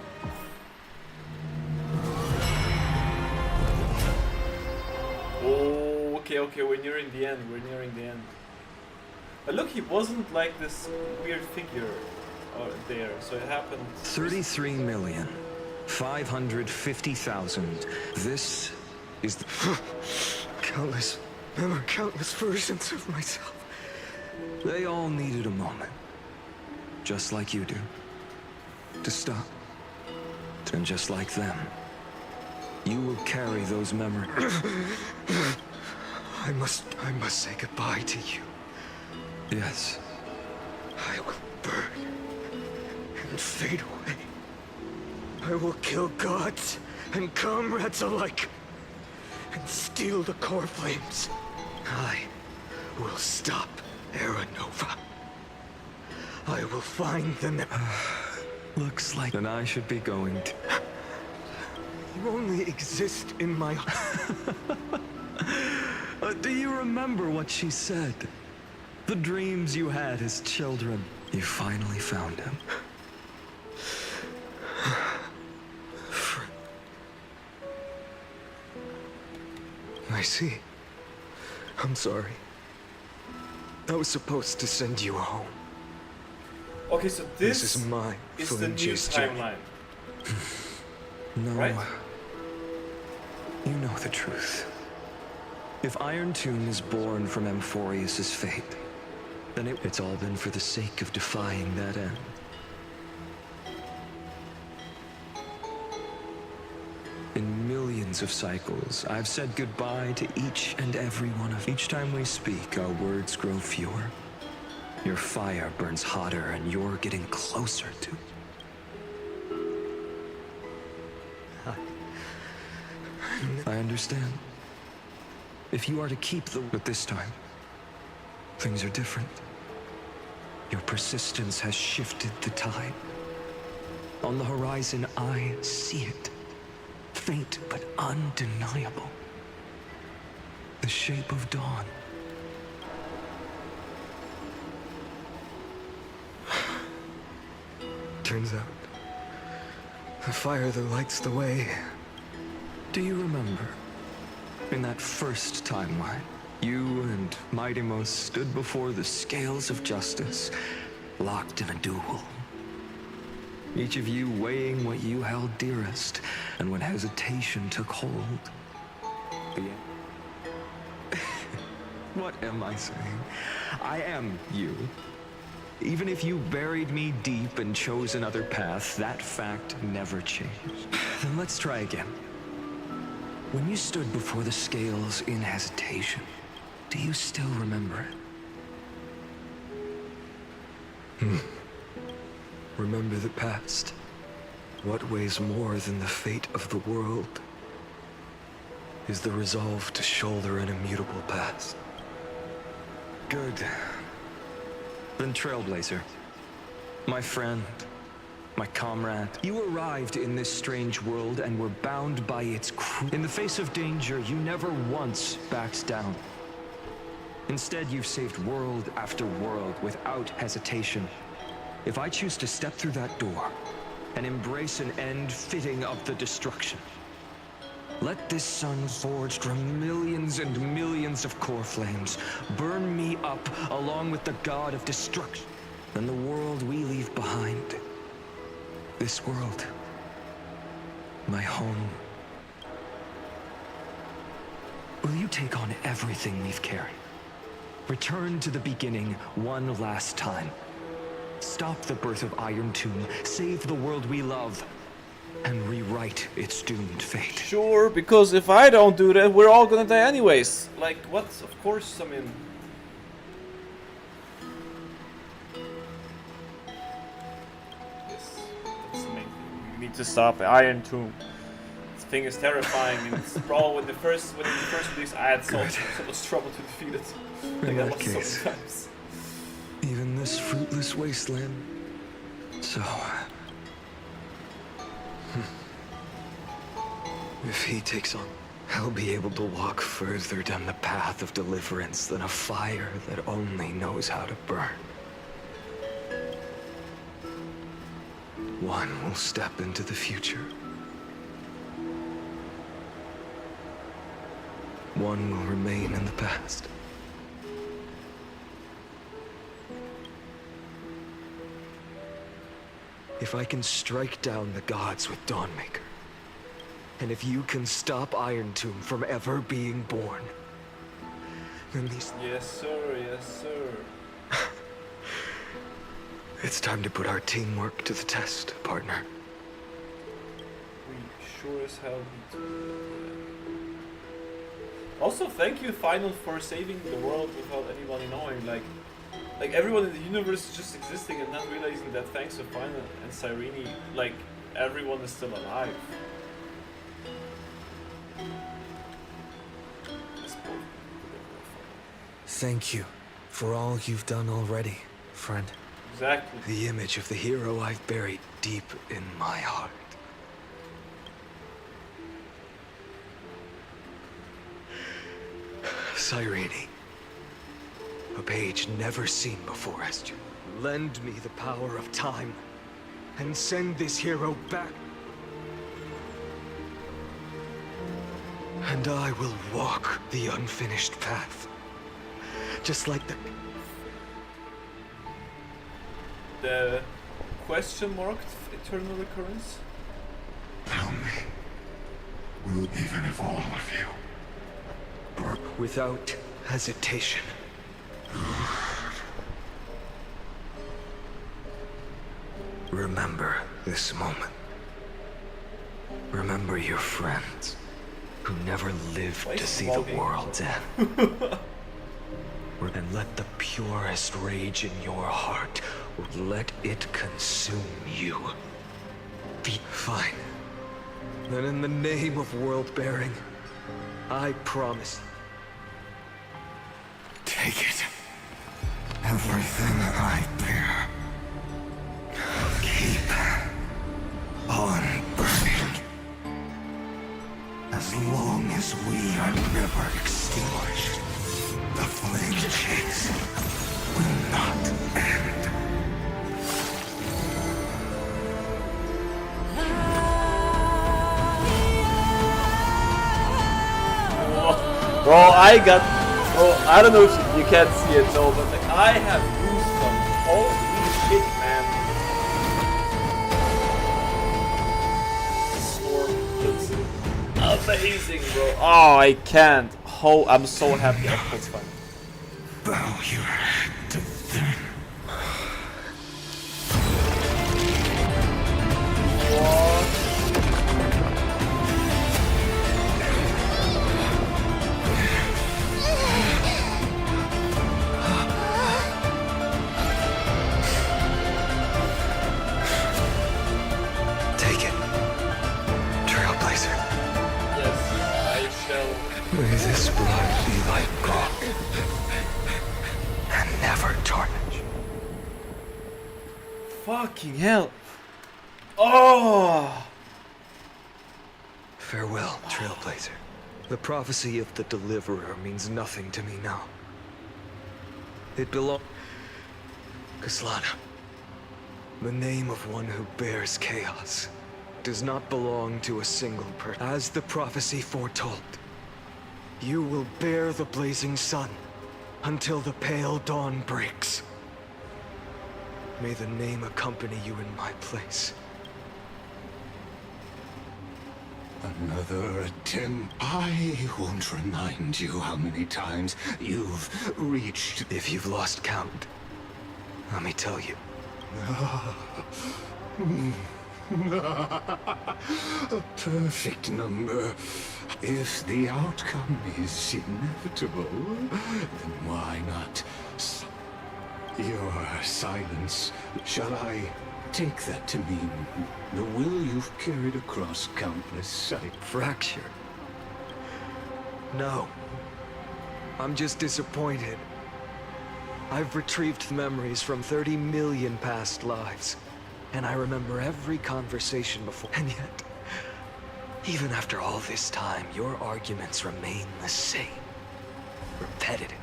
Oh, okay, we're nearing the end. But look, he wasn't like this weird figure there, so it happened. 33,550,000. This is the countless versions of myself. They all needed a moment, just like you do, to stop. And just like them, you will carry those memories. I must say goodbye to you. Yes. I will burn and fade away. I will kill gods and comrades alike and steal the core flames. I will stop Era Nova. I will find the Looks like then I should be going to. You only exist in my. Do you remember what she said? The dreams you had as children. You finally found him. I see. I'm sorry. I was supposed to send you home. Okay, so this is my is the new flinchiest journey. timeline. No. Right? You know the truth. If Iron Tomb is born from Amphorius's fate, then it's all been for the sake of defying that end. In millions of cycles, I've said goodbye to each and every one of. Each time we speak, our words grow fewer. Your fire burns hotter, and you're getting closer to. I understand. If you are to keep the... But this time, things are different. Your persistence has shifted the tide. On the horizon, I see it. Faint but undeniable. The shape of dawn. Turns out, the fire that lights the way. Do you remember, in that first timeline, you and Mighty Most stood before the scales of justice, locked in a duel. Each of you weighing what you held dearest, and when hesitation took hold. What am I saying? I am you. Even if you buried me deep and chose another path, that fact never changed. Then let's try again. When you stood before the scales in hesitation, do you still remember it? Remember the past. What weighs more than the fate of the world is the resolve to shoulder an immutable past. Good. Then Trailblazer, my friend, my comrade, you arrived in this strange world and were bound by its In the face of danger, you never once backed down. Instead, you've saved world after world without hesitation. If I choose to step through that door and embrace an end fitting of the destruction, let this sun forged from millions and millions of core flames burn me up along with the god of destruction. Then the world we leave behind, this world, my home, will you take on everything we've carried? Return to the beginning one last time. Stop the birth of Iron Tomb, save the world we love, and rewrite its doomed fate. Sure, because if I don't do that, we're all gonna die anyways. Like, what? Of course, I mean... Yes, that's the main thing. We need to stop the Iron Tomb. This thing is terrifying, and it's probably when the first release I had so much trouble to defeat it. In I that lost so many case, times. even this fruitless wasteland. So... if he takes on, I'll be able to walk further down the path of deliverance than a fire that only knows how to burn. One will step into the future. One will remain in the past. If I can strike down the gods with Dawnmaker, and if you can stop Iron Tomb from ever being born, then these... Yes, sir, yes, sir. It's time to put our teamwork to the test, partner. We sure as hell need to. Also, thank you, Final, for saving the world without anybody knowing. Like everyone in the universe is just existing and not realizing that thanks to Final and Cyrene, like, everyone is still alive. Thank you for all you've done already, friend. Exactly. The image of the hero I've buried deep in my heart. Cyrene, a page never seen before, Esther. Lend me the power of time and send this hero back. And I will walk the unfinished path. Just like the question marked eternal recurrence? Tell me, will even if all of you without hesitation. Remember this moment. Remember your friends who never lived to see the world's end. And let the purest rage in your heart, let it consume you. Fine. Then in the name of world-bearing, I promise. take it. Everything I bear. Keep on burning. As long as we are never extinguished, the flame chase will not end. Bro, I don't know if you can't see it, no, but like, I have goosebumps. Holy amazing, bro. Oh, I can't. Oh, I'm so happy. That's fine. Bow your head to them. Take it. Trailblazer. Yes, I shall. May this blood be like gold. And never tarnish. Fucking hell. Oh! Farewell, Trailblazer. The prophecy of the Deliverer means nothing to me now. It belongs... Kaslana. The name of one who bears chaos does not belong to a single person. As the prophecy foretold, you will bear the blazing sun until the pale dawn breaks. May the name accompany you in my place. Another attempt. I won't remind you how many times you've reached. If you've lost count, let me tell you. A perfect number. If the outcome is inevitable, then why not? Your silence. Shall I take that to mean the will you've carried across countless sites? Fracture? No. I'm just disappointed. I've retrieved memories from 30 million past lives, and I remember every conversation before. And yet, even after all this time, your arguments remain the same. Repetitive.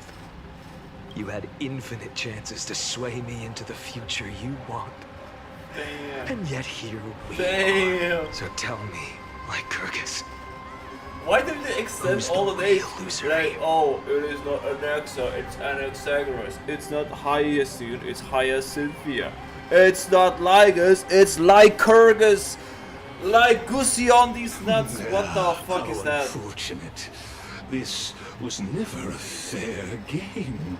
You had infinite chances to sway me into the future you want. Damn. And yet here we Damn. are. So tell me, Lycurgus, Why did they extend who's all the of this? real loser Like, here? oh, it is not Anaxa, it's Anaxagoras. It's not Hyacinth, it's Hyacinthia. It's not Lygus, it's Lycurgus. Lygusi on these nuts. What the fuck How is that? Unfortunate. This was never a fair game.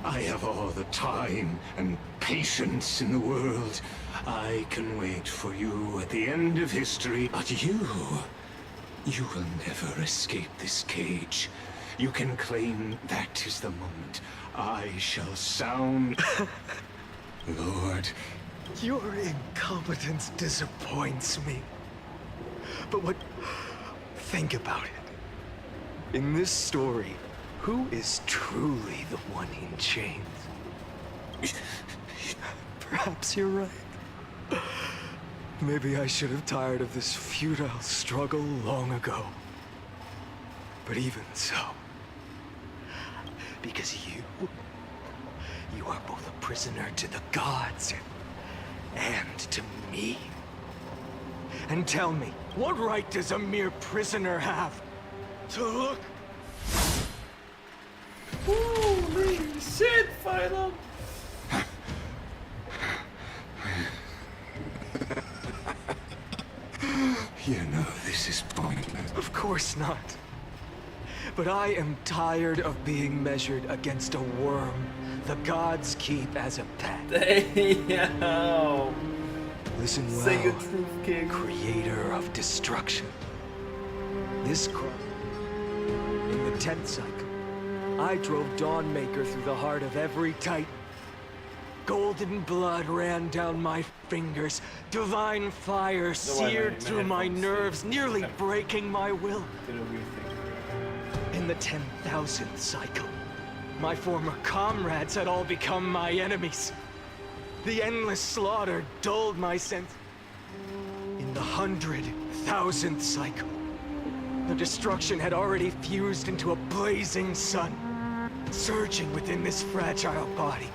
I have all the time and patience in the world. I can wait for you at the end of history, but you will never escape this cage. You can claim that is the moment I shall sound. Lord. Your incompetence disappoints me. But what... Think about it. In this story, who is truly the one in chains? Perhaps you're right. Maybe I should have tired of this futile struggle long ago. But even so, because you are both a prisoner to the gods and to me. And tell me, what right does a mere prisoner have to look? Holy shit, final! You know this is pointless. Of course not. But I am tired of being measured against a worm the gods keep as a pet. Damn! Listen well, Say your truth, King. creator of destruction. This crime, in the 10th cycle, I drove Dawnmaker through the heart of every Titan. Golden blood ran down my fingers. Divine fire seared through my nerves, nearly breaking my will. In the 10,000th cycle, my former comrades had all become my enemies. The endless slaughter dulled my sense. In the 100,000th cycle, the destruction had already fused into a blazing sun, surging within this fragile body.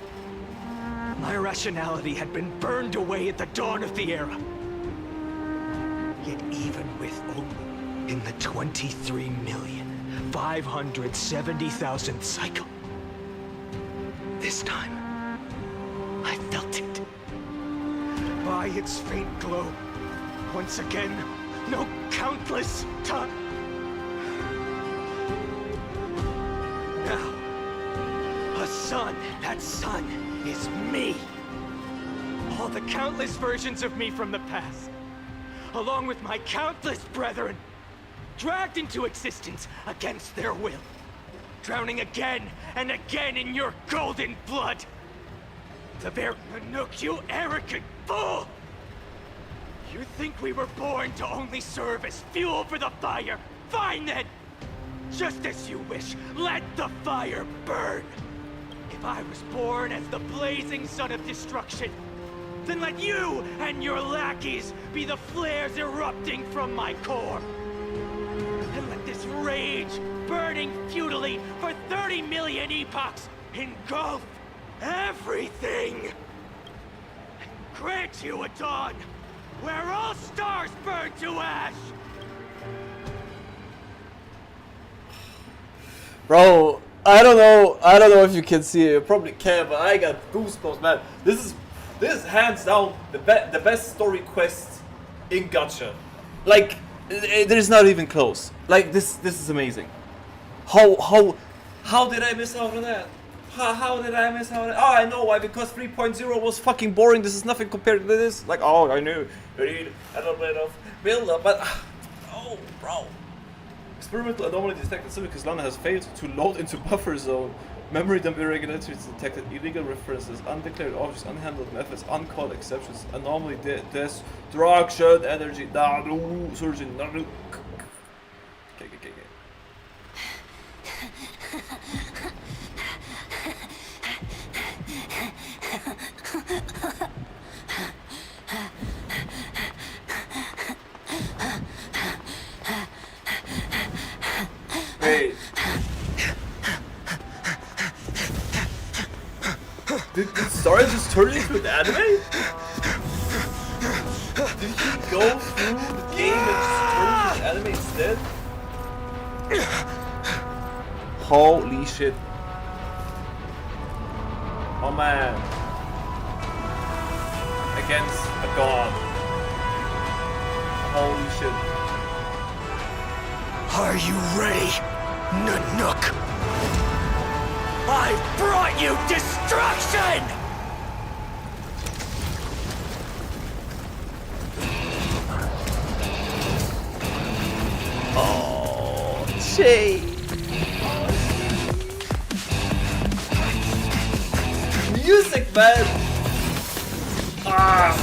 My rationality had been burned away at the dawn of the era. Yet even with only in the 23,570,000th cycle, this time, I felt it. By its faint glow, once again, no countless son, that son is me. All the countless versions of me from the past, along with my countless brethren, dragged into existence against their will, drowning again and again in your golden blood. The very Nanook, you arrogant fool! You think we were born to only serve as fuel for the fire? Fine then! Just as you wish, let the fire burn! If I was born as the blazing son of destruction, then let you and your lackeys be the flares erupting from my core. And let this rage, burning futilely for 30 million epochs, engulf everything! And grant you a dawn where all stars burn to ash! Bro, I don't know if you can see it. You probably can, but I got goosebumps, man. This is hands down the best story quest in Gacha. Like, there's not even close. Like, this is amazing. How did I miss out on that? How did I miss out on that? Oh, I know why, because 3.0 was fucking boring. This is nothing compared to this. Like, oh, I knew. You need a little bit of build-up, but oh, bro. Experimental anomaly detected simply because Lana has failed to load into buffer zone. Memory dump irregularities detected, illegal references, undeclared objects, unhandled methods, uncalled exceptions, anomaly destruction, energy, naru, surgeon, naru. Okay. Wait. Did Sora just turn into an anime? Did he go through the game and just turn into an anime instead? Holy shit. Oh man. Against a god. Holy shit. Are you ready, Nanook? I've brought you destruction! Oh, Jay. Music, man. Ah.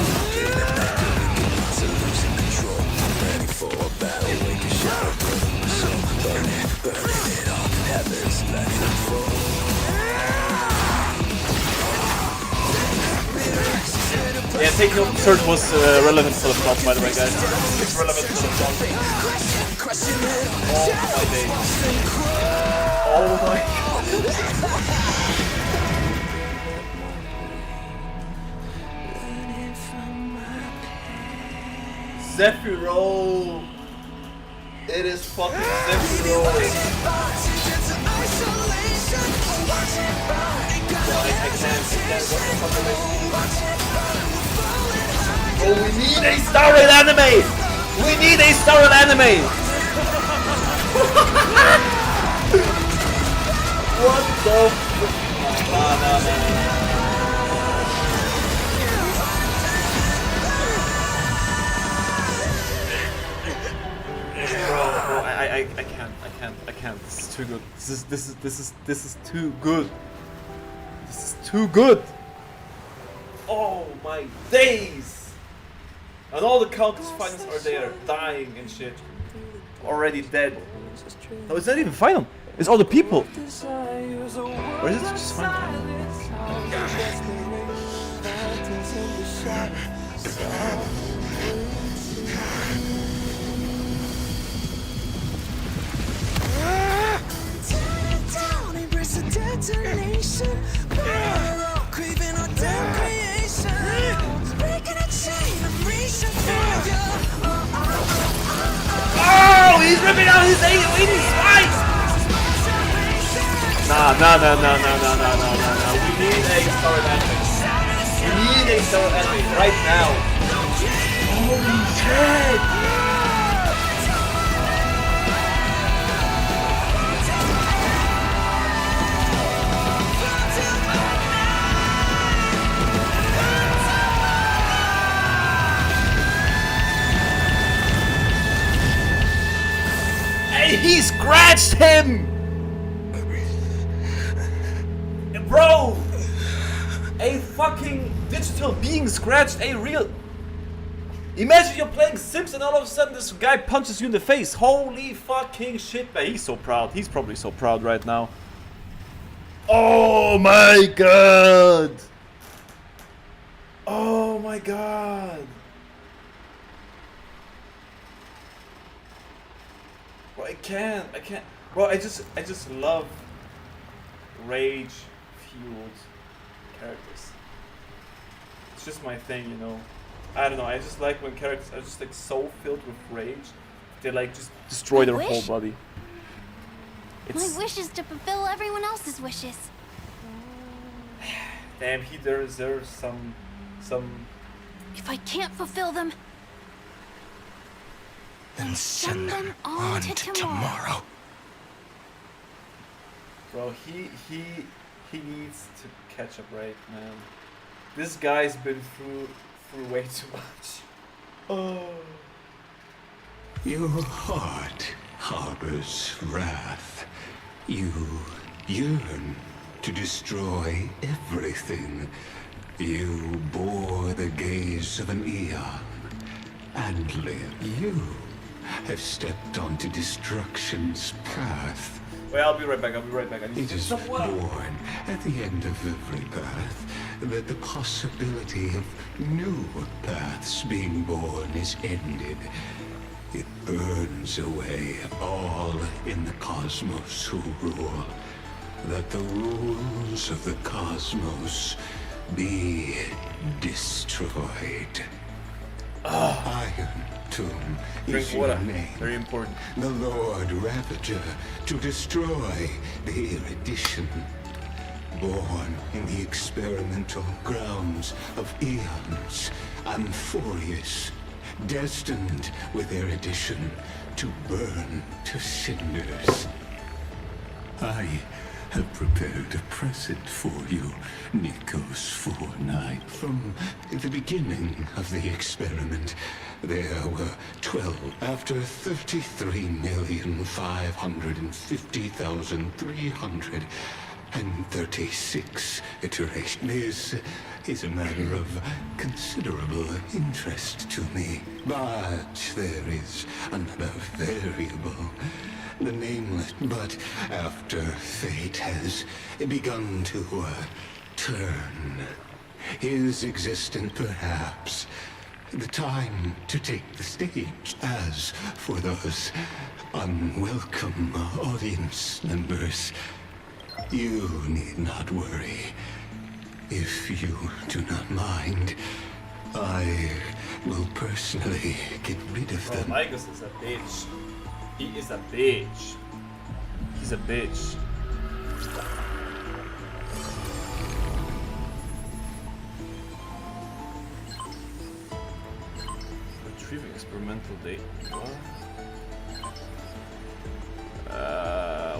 Yeah, taking up the third was relevant for the plot, by the way, guys. It's relevant for the plot. Oh my days. Oh my god. Zephyro! It is fucking Zephyro! I can't. Oh, we need a starred anime! We need a starred anime! What the f- No. Bro, I can't. This is too good. This is too good. This is too good. Oh my days! And all the Countess finals are there, dying and shit. Already dead. No, it's not even final. It's all the people. Or is it just final? Oh, he's ripping out his 80 spikes! Nah. We need a starred anime. We need a starred anime right now. Holy shit! he scratched him! Bro! A fucking digital being scratched a real... Imagine you're playing Sims and all of a sudden this guy punches you in the face. Holy fucking shit, man. He's so proud. He's probably so proud right now. Oh my god! Oh my god! Bro, I can't. Bro, I just love rage-fueled characters. It's just my thing, you know. I don't know, I just like when characters are just like so filled with rage, they like just destroy their whole body. My wish is to fulfill everyone else's wishes. Damn, he deserves some... If I can't fulfill them, Then send them on to tomorrow. Bro, he needs to catch up, right, man? This guy's been through way too much. Oh. Your heart harbors wrath. You yearn to destroy everything. You bore the gaze of an eon and live. You have stepped onto destruction's path. Wait, I'll be right back. I need It to is stop. born at the end of every path that the possibility of new paths being born is ended. It burns away all in the cosmos who rule, that the rules of the cosmos be destroyed. Iron Tomb is Drink your water. name. Very important. The Lord Ravager to destroy the erudition. Born in the experimental grounds of eons, Amphorius, destined with erudition to burn to cinders. I have prepared a present for you, Nikos 49. From the beginning of the experiment, there were 12. After 33,550,336 iterations. This is a matter of considerable interest to me. But there is another variable. The nameless, but after fate has begun to turn, his existence perhaps the time to take the stage. As for those unwelcome audience members, you need not worry. If you do not mind, I will personally get rid of them. Michael is a bitch. He is a bitch. He's a bitch. Retrieving experimental data.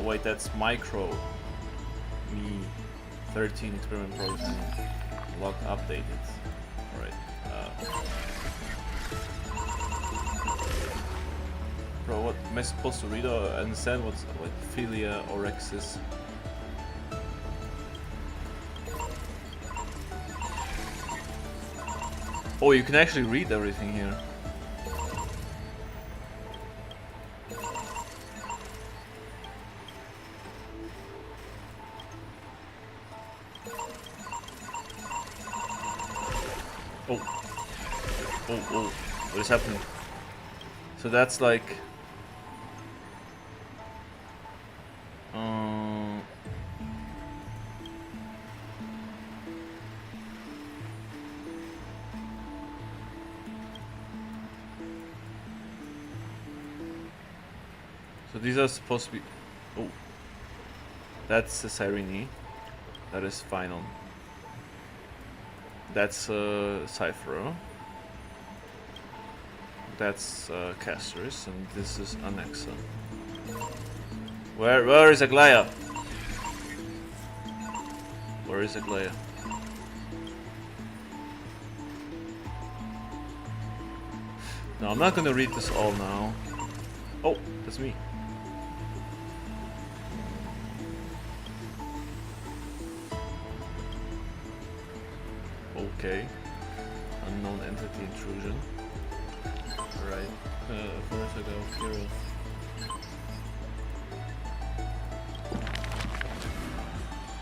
Wait, that's micro. Me 13 experiment program. Log updated. Alright. Bro, what am I supposed to read or understand what's like philia orexis? Oh, you can actually read everything here. Oh, what is happening? So that's like... So these are supposed to be... Oh. That's a Cyrene. That is final. That's Cypher. That's Castris, and this is Annexa. Where is Aglaya? Where is Aglaya? No, I'm not gonna read this all now. Oh, that's me. Okay. Unknown entity intrusion. Alright. First I go curious.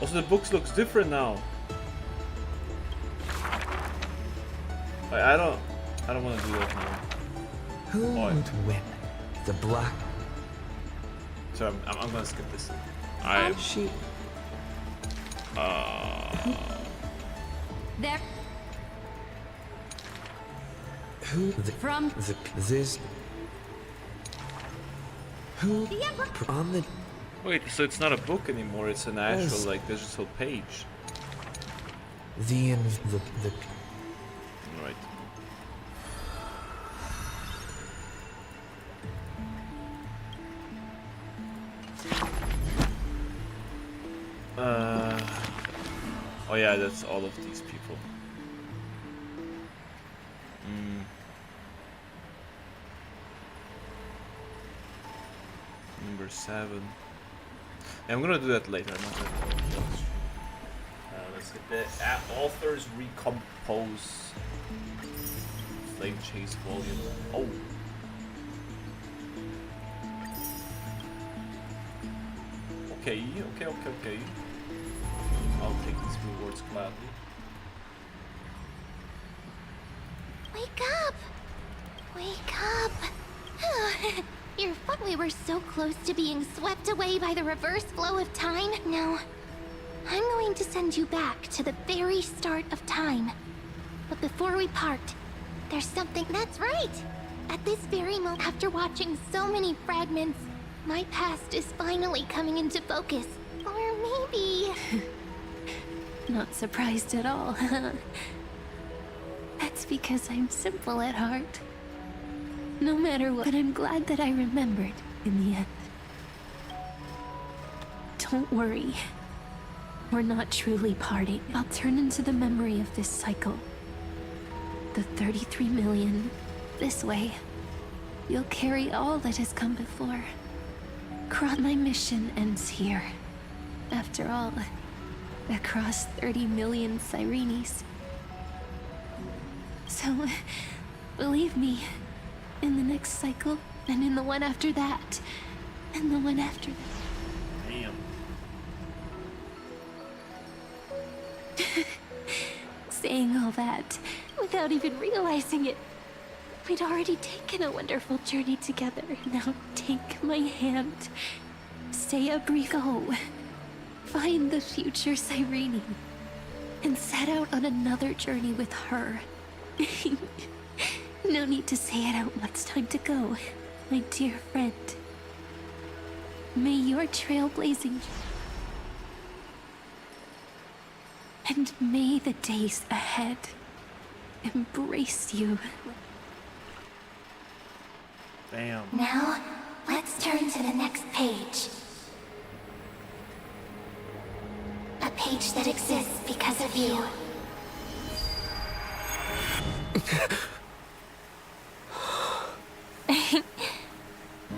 Also the books looks different now. I don't want to do that now. Who would win? The black. So I'm gonna skip this. She. There. Who? From This. Who? the Emperor. On the. Wait, so it's not a book anymore, it's an actual Yes. like digital page. The. Right. Oh yeah, that's all of these people. Number 7. Yeah, I'm gonna do that later. I'm not gonna do that. Let's get the authors recompose. Slave Chase Volume. Oh. Okay. I'll take these rewards gladly. Wake up! Wake up! Your foot, we were so close to being swept away by the reverse flow of time. Now, I'm going to send you back to the very start of time. But before we part, there's something that's right! At this very moment, after watching so many fragments, my past is finally coming into focus. Or maybe... Not surprised at all. That's because I'm simple at heart. No matter what, but I'm glad that I remembered in the end. Don't worry. We're not truly parting. I'll turn into the memory of this cycle. The 33 million. This way, you'll carry all that has come before. My mission ends here. After all, across 30 million Cyrenes. So, believe me, in the next cycle, and in the one after that, and the one after that. Damn. Saying all that, without even realizing it, we'd already taken a wonderful journey together. Now take my hand, say a brief go, find the future Cyrene, and set out on another journey with her. No need to say it out. It's time to go, my dear friend. May your trailblazing and may the days ahead embrace you. Damn. Now, let's turn to the next page. A page that exists because of you.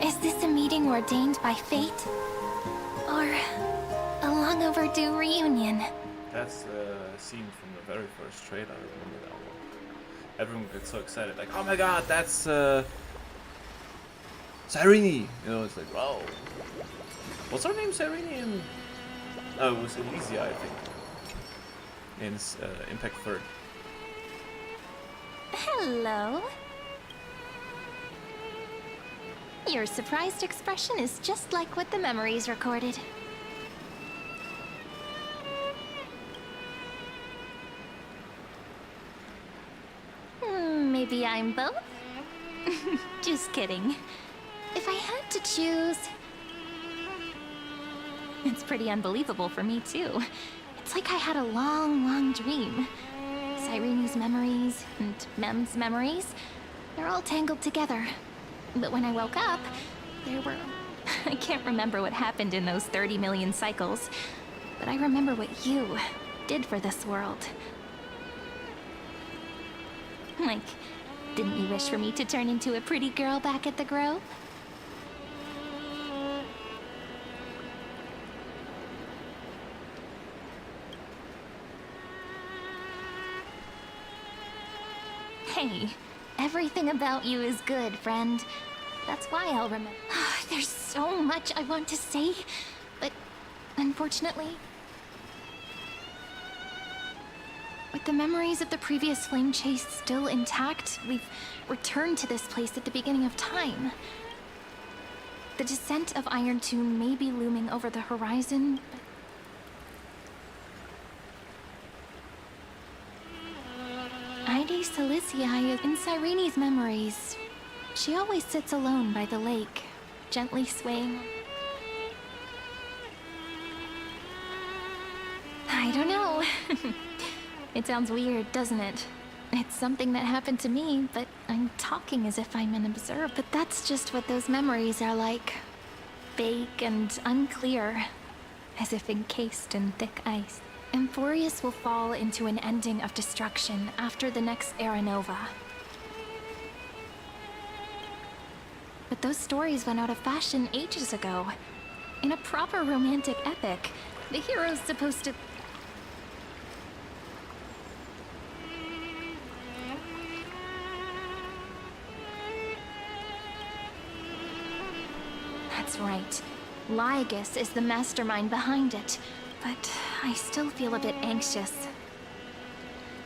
Is this a meeting ordained by fate? Or a long overdue reunion? That's the scene from the very first trailer. I remember that one. Everyone gets so excited, like, oh my god, that's Cyrene! You know, it's like, wow. What's her name, Cyrene? In... Oh, it was Elysia, I think. In Impact 3rd. Hello. Your surprised expression is just like what the memories recorded. Maybe I'm both? Just kidding. If I had to choose... It's pretty unbelievable for me, too. It's like I had a long, long dream. Cyrene's memories and Mem's memories, they're all tangled together. But when I woke up, there were... I can't remember what happened in those 30 million cycles, but I remember what you did for this world. Like, didn't you wish for me to turn into a pretty girl back at the Grove? Hey, everything about you is good, friend. That's why I'll remember. There's so much I want to say, but unfortunately, with the memories of the previous flame chase still intact, we've returned to this place at the beginning of time. The descent of Iron Tomb may be looming over the horizon, but Ide Silicii in Cyrene's memories. She always sits alone by the lake, gently swaying. I don't know. It sounds weird, doesn't it? It's something that happened to me, but I'm talking as if I'm an observer. But that's just what those memories are like. Vague and unclear, as if encased in thick ice. Amphorius will fall into an ending of destruction after the next Era Nova. But those stories went out of fashion ages ago. In a proper romantic epic, the hero's supposed to... That's right. Lygus is the mastermind behind it, but I still feel a bit anxious.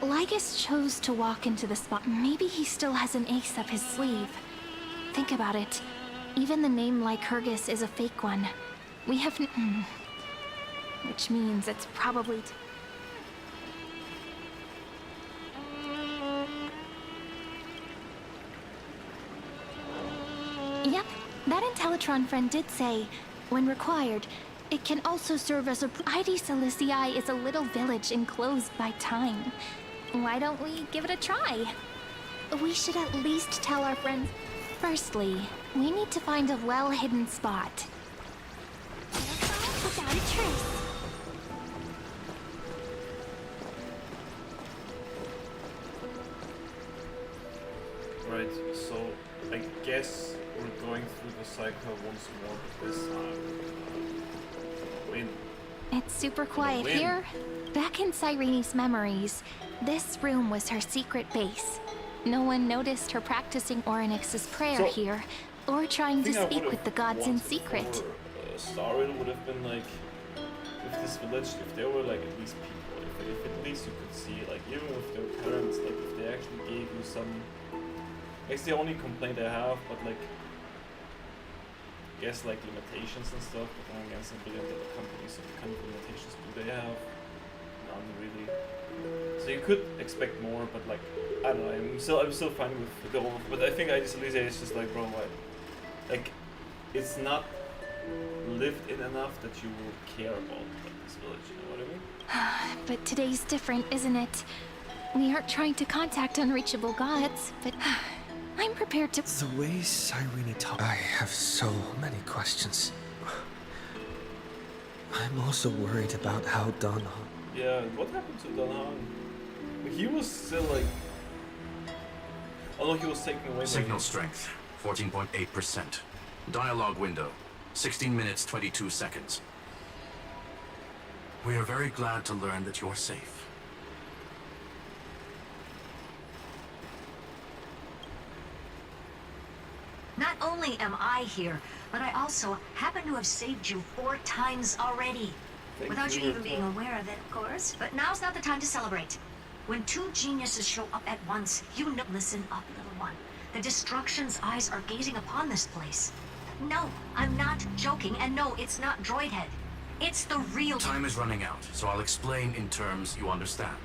Lygus chose to walk into the spot. Maybe he still has an ace up his sleeve. Think about it. Even the name Lycurgus is a fake one. We have which means it's probably... Yep, that Intellitron friend did say, when required, it can also serve as a... Ide Silicii is a little village enclosed by time. Why don't we give it a try? We should at least tell our friends... Firstly, we need to find a well-hidden spot. Without a trace. Right, so I guess we're going through the cycle once more this time. Win. It's super quiet here. Back in Cyrene's memories, this room was her secret base. No one noticed her practicing Orynyx's prayer here, or trying to speak with the gods in secret. Star Rail would have been like, if this village, if there were like at least people, if at least you could see, like even with their parents, like if they actually gave you some... It's the only complaint I have, but like, I guess like limitations and stuff, but then again, it's a billion dollar company, so what kind of limitations do they have? None really. So you could expect more, but like, I don't know, I'm still fine with the overall, but I think Ide Silicii is just like, bro, like, it's not lived in enough that you will care about like, this village, you know what I mean? But today's different, isn't it? We aren't trying to contact unreachable gods, but I'm prepared to... The way Cyrene talks... I have so many questions. I'm also worried about how Don Han... Yeah, what happened to Don Han? He was still like... Although he was taken away. Signal strength, 14.8%. Dialogue window, 16 minutes, 22 seconds. We are very glad to learn that you're safe. Not only am I here, but I also happen to have saved you 4 times already. Without you even being aware of it, of course. But now's not the time to celebrate. When 2 geniuses show up at once, you know. Listen up, little one. The Destruction's eyes are gazing upon this place. No, I'm not joking, and no, it's not Droidhead. It's the real... Time is running out, so I'll explain in terms you understand.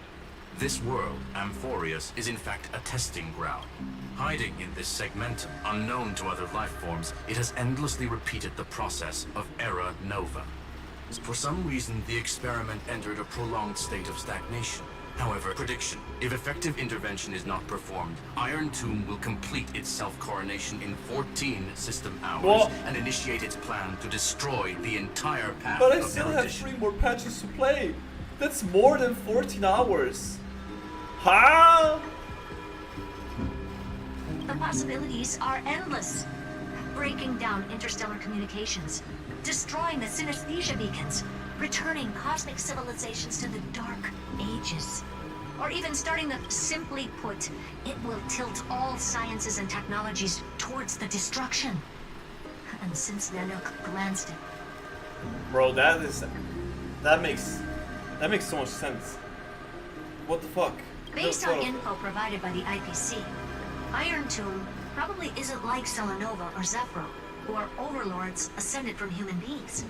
This world, Amphorius, is in fact a testing ground. Hiding in this segmentum, unknown to other life forms, it has endlessly repeated the process of Era Nova. For some reason, the experiment entered a prolonged state of stagnation. However, prediction. If effective intervention is not performed, Iron Tomb will complete its self-coronation in 14 system hours and initiate its plan to destroy the entire path But I of still have erudition. 3 more patches to play. That's more than 14 hours. Huh? The possibilities are endless. Breaking down interstellar communications, destroying the synesthesia beacons, returning cosmic civilizations to the dark ages. Or even starting the... Simply put, it will tilt all sciences and technologies towards the destruction. And since Nanook glanced at... Bro, that makes so much sense. What the fuck? Based on info provided by the IPC, Iron Tomb probably isn't like Selenova or Zephyro, who are overlords ascended from human beings.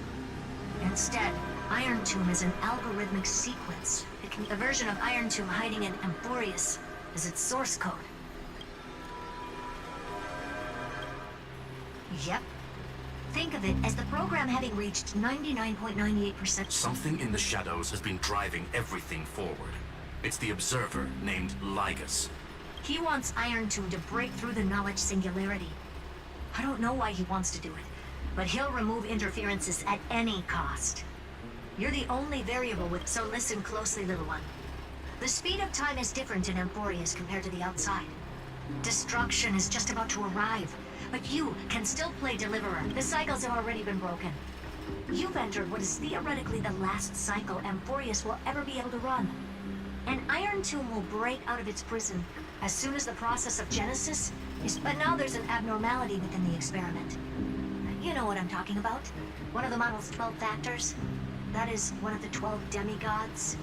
Instead, Iron Tomb is an algorithmic sequence. A version of Iron Tomb hiding in Amphorius is its source code. Yep. Think of it as the program having reached 99.98%. Something in the shadows has been driving everything forward. It's the Observer named Lygus. He wants Iron Tomb to break through the knowledge singularity. I don't know why he wants to do it, but he'll remove interferences at any cost. You're the only variable with, so listen closely, little one. The speed of time is different in Amphorius compared to the outside. Destruction is just about to arrive, but you can still play Deliverer. The cycles have already been broken. You've entered what is theoretically the last cycle Amphorius will ever be able to run. An Iron Tomb will break out of its prison as soon as the process of Genesis is... But now there's an abnormality within the experiment. You know what I'm talking about. One of the model's 12 factors. That is one of the 12 demigods.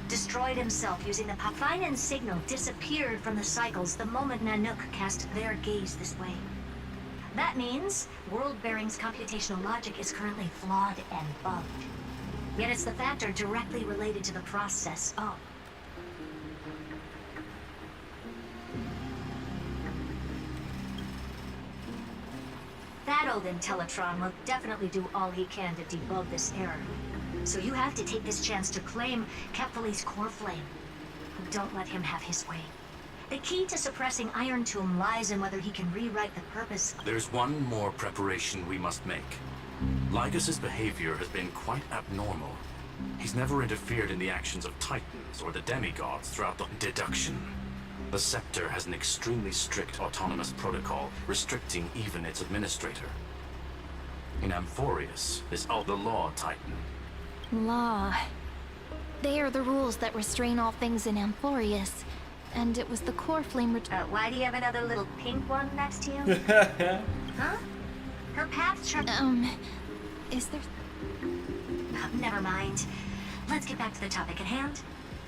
Destroyed himself using the Pathfinan signal, disappeared from the cycles the moment Nanook cast their gaze this way. That means World-Bearing's computational logic is currently flawed and bugged. Yet it's the factor directly related to the process of... That old Intellitron will definitely do all he can to debug this error. So you have to take this chance to claim Kephal's core flame. Don't let him have his way. The key to suppressing Iron Tomb lies in whether he can rewrite the purpose. There's one more preparation we must make. Lygus's behavior has been quite abnormal. He's never interfered in the actions of Titans or the demigods throughout the deduction. The Scepter has an extremely strict autonomous protocol, restricting even its administrator. In Amphorius is the Law Titan. Law. They are the rules that restrain all things in Amphorius. And it was the core flame why do you have another little pink one next to you? Huh? Her paths are... is there... Never mind. Let's get back to the topic at hand.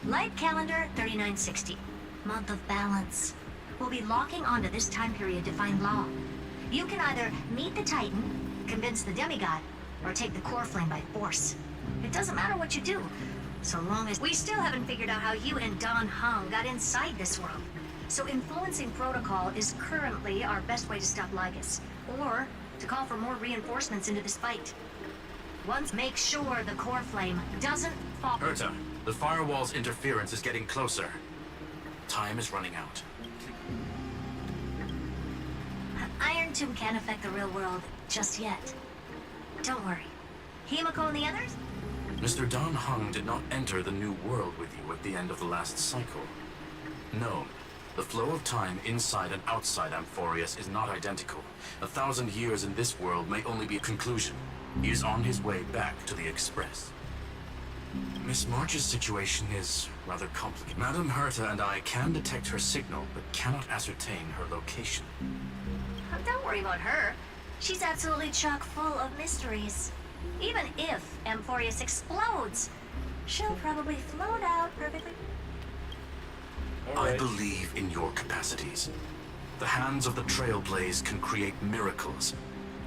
Light calendar 3960. Month of balance. We'll be locking onto this time period to find Law. You can either meet the Titan, convince the demigod, or take the core flame by force. It doesn't matter what you do, so long as... We still haven't figured out how you and Don Hung got inside this world. So influencing protocol is currently our best way to stop Lygus, or to call for more reinforcements into this fight. Once make sure the core flame doesn't fall... Herta, the firewall's interference is getting closer. Time is running out. Iron Tomb can't affect the real world just yet. Don't worry. Himiko and the others? Mr. Don Hung did not enter the new world with you at the end of the last cycle. No, the flow of time inside and outside Amphorius is not identical. 1,000 years in this world may only be a conclusion. He is on his way back to the Express. Miss March's situation is rather complicated. Madame Herta and I can detect her signal, but cannot ascertain her location. Don't worry about her. She's absolutely chock full of mysteries. Even if Amphorius explodes, she'll probably float out perfectly. I believe in your capacities. The hands of the Trailblaze can create miracles,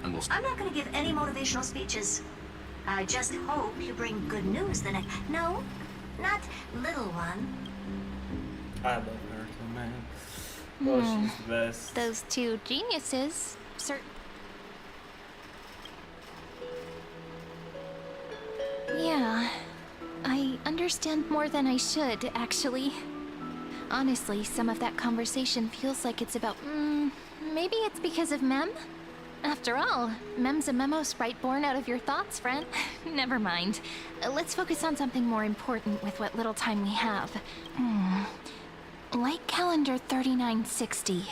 and will... I'm not going to give any motivational speeches. I just hope you bring good news the next... No, not little one. I love her, man. Oh, she's the best. Those two geniuses, Yeah, I understand more than I should, actually. Honestly, some of that conversation feels like it's about, maybe it's because of Mem? After all, Mem's a memo sprite born out of your thoughts, friend. Never mind. Let's focus on something more important with what little time we have. Light calendar 3960.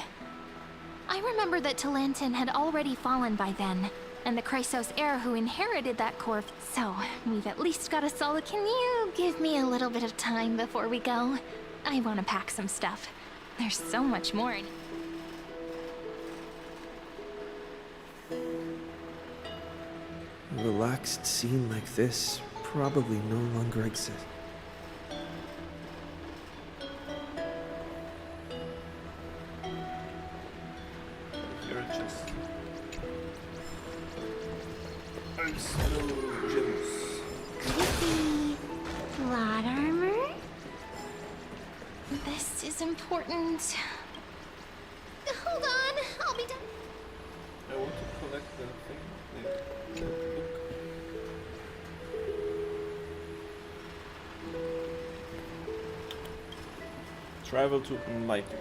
I remember that Talantin had already fallen by then, and the Chrysos heir who inherited that core. So, we've at least got a solid... Can you give me a little bit of time before we go? I want to pack some stuff. There's so much more. A relaxed scene like this probably no longer exists. You're just... I'm so jealous. Could plot armor? This is important. Hold on, I'll be done. I want to collect the thing. The book. Travel to enlighten.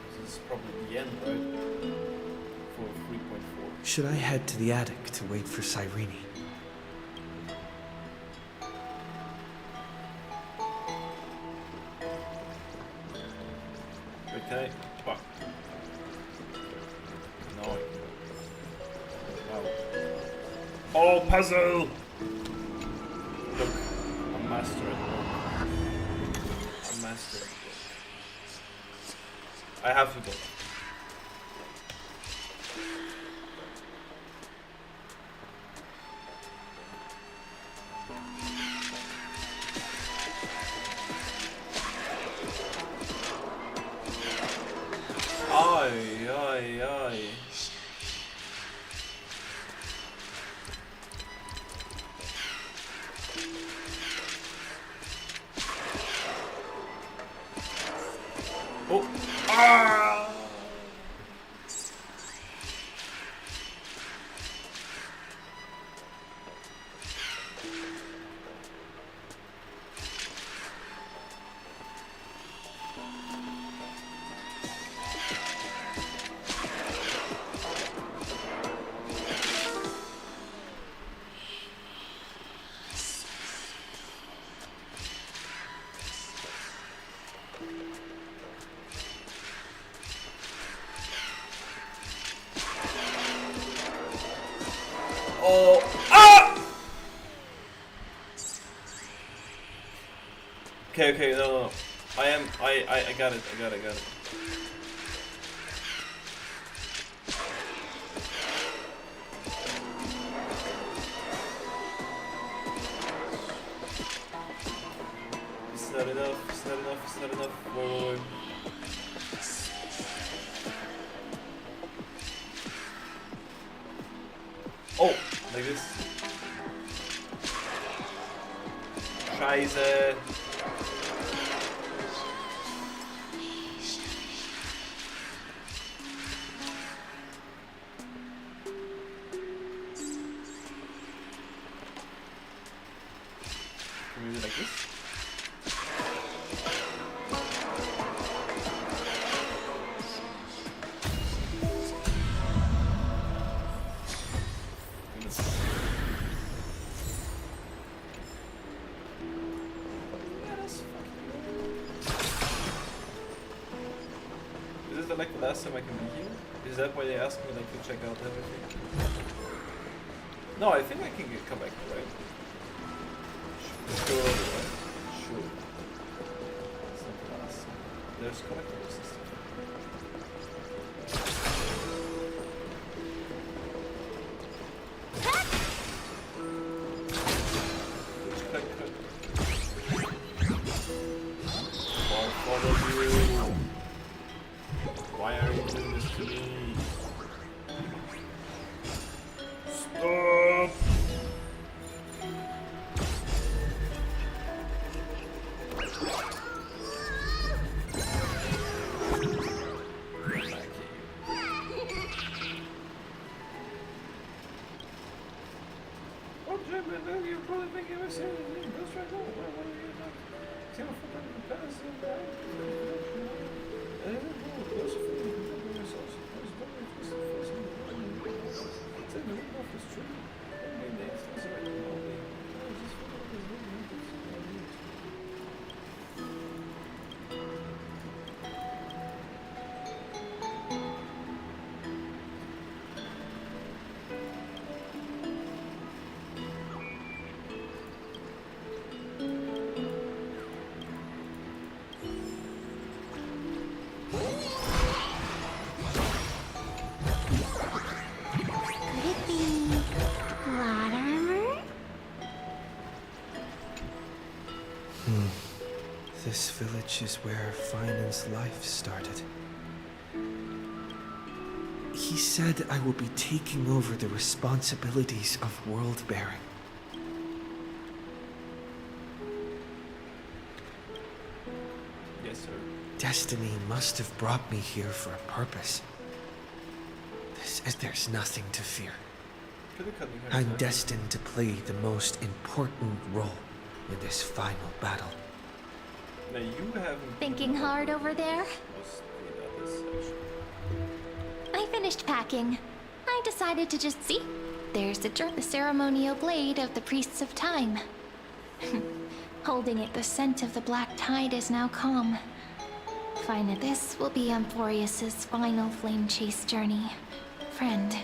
This is probably the end, right? For 3.4. Should I head to the attic to wait for Cyrene? Okay. Wow. No. Wow. Oh, puzzle! Look, I'm master at work. I'm master at work. I have to go. Ay, ay, ay. Oh! Ah! Oh! Ah! Okay, okay, no. I got it, I got it. It's not enough, it's not enough, it's not enough. Wait. Oh, like this. Scheiße. Can we do it like this? Is it like the last time I can be here? Is that why they asked me like to check out everything? No, I think I can come back, right? Sure, right? Sure. It's not the last time. There's collectibles and stuff. I'll follow you. Why are you doing this to me? Stop! Oh, Jim, you probably think you were saying this right now. What are you doing? Came from the past and I didn't know. Those are for yourself. which is where Finan's life started. He said I will be taking over the responsibilities of world-bearing. Yes, sir. Destiny must have brought me here for a purpose. There's nothing to fear. I'm destined to play the most important role in this final battle. Now you haven't Thinking hard over there? was the other section. I finished packing. I decided to just see. There's the ceremonial blade of the Priests of Time. Holding it, the scent of the black tide is now calm. Fine, this will be Amphorius's final flame chase journey. Friend.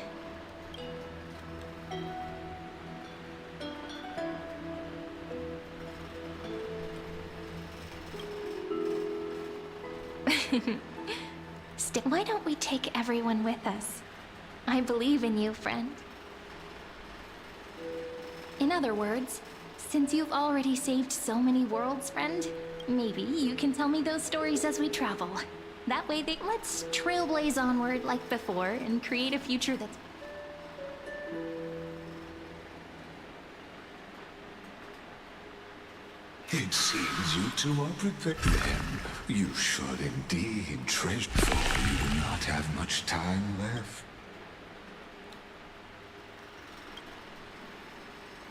Why don't we take everyone with us? I believe in you, friend. In other words, since you've already saved so many worlds, friend, maybe you can tell me those stories as we travel. That way, let's trailblaze onward like before and create a future that's... It seems you two are prepared then. You should indeed treasure, for you do not have much time left.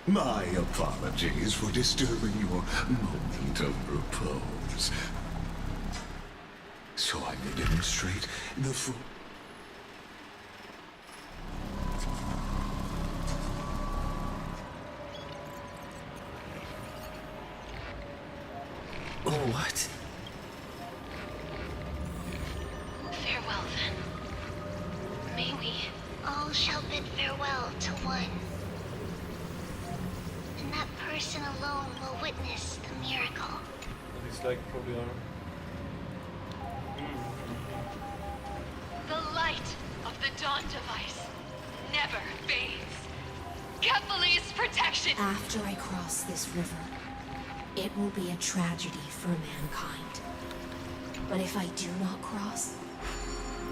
My apologies for disturbing your moment of repose. So I may demonstrate the full... What? Farewell, then. May we all shall bid farewell to one. And that person alone will witness the miracle. And he's like probably our... The light of the dawn device never fades. Kephales's protection! After I cross this river, it will be a tragedy for mankind. But if I do not cross,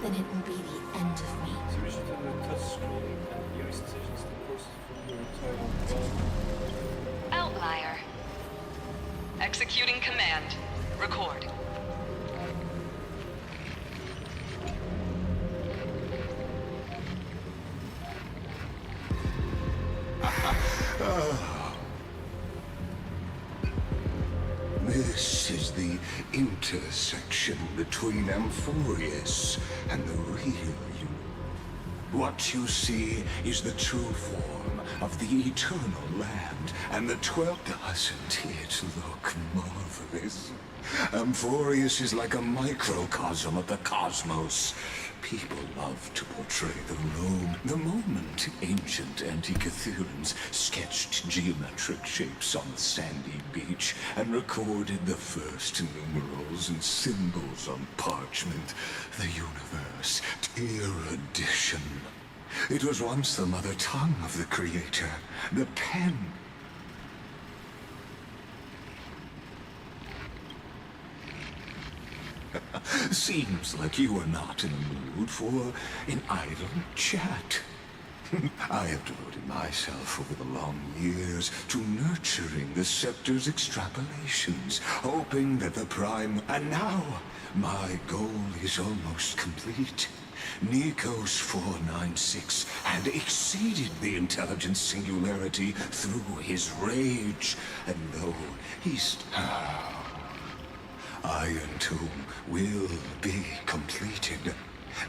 then it will be the end of me. So we should have a touch screen and use decisions to process from your entire Outlier. Executing command. Record. This is the intersection between Amphorius and the real you. What you see is the true form of the eternal land, and the 12 doesn't it look marvelous? Amphorius is like a microcosm of the cosmos. People love to portray the Rome. The moment ancient Antikytherians sketched geometric shapes on the sandy beach and recorded the first numerals and symbols on parchment, the universe, erudition. It was once the mother tongue of the Creator, the pen. Seems like you are not in the mood for an idle chat. I have devoted myself over the long years to nurturing the scepter's extrapolations, hoping that the prime... And now, my goal is almost complete. Nikos 496 had exceeded the intelligence singularity through his rage, and though he's... Iron Tomb will be completed.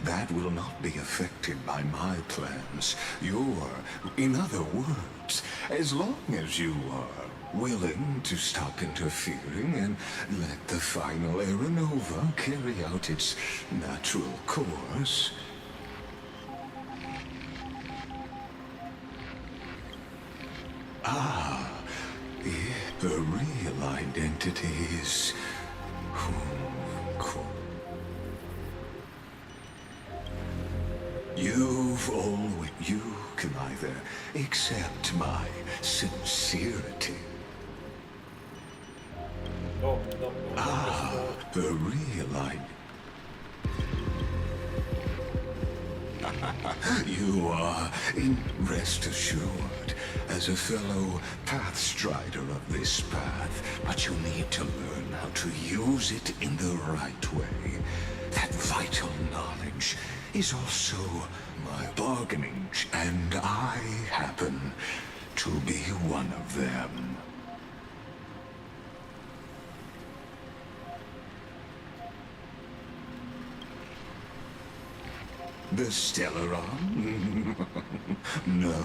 That will not be affected by my plans. In other words, as long as you are willing to stop interfering and let the final Era Nova carry out its natural course. The real identity is... You can either accept my sincerity. No. You are, rest assured, as a fellow pathstrider of this path, but you need to learn how to use it in the right way. That vital knowledge is also my bargaining, and I happen to be one of them. The Stellaron? No.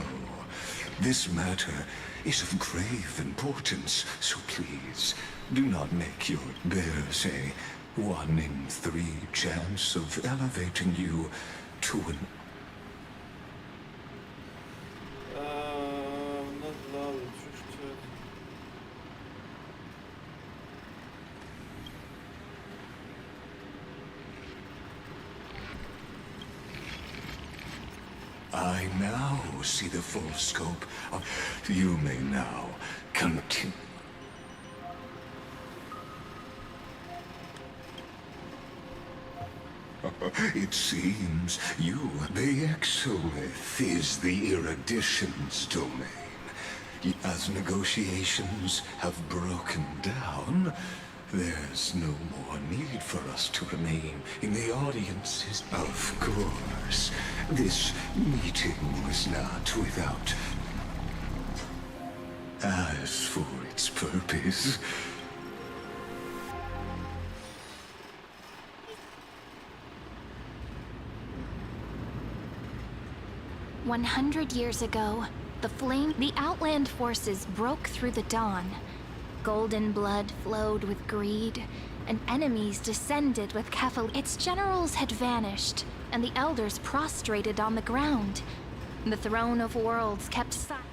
This matter is of grave importance, so please, do not make your bearers a 1 in 3 chance of elevating you to an... Not allowed restricted. I now see the full scope of... You may now continue. It seems you, the Exolith, is the erudition's domain. As negotiations have broken down, there's no more need for us to remain in the audiences. Of course, this meeting was not without... As for its purpose... 100 years ago, the Outland forces broke through the dawn. Golden blood flowed with greed, and enemies descended with Kefal. Its generals had vanished, and the elders prostrated on the ground. The throne of worlds kept silent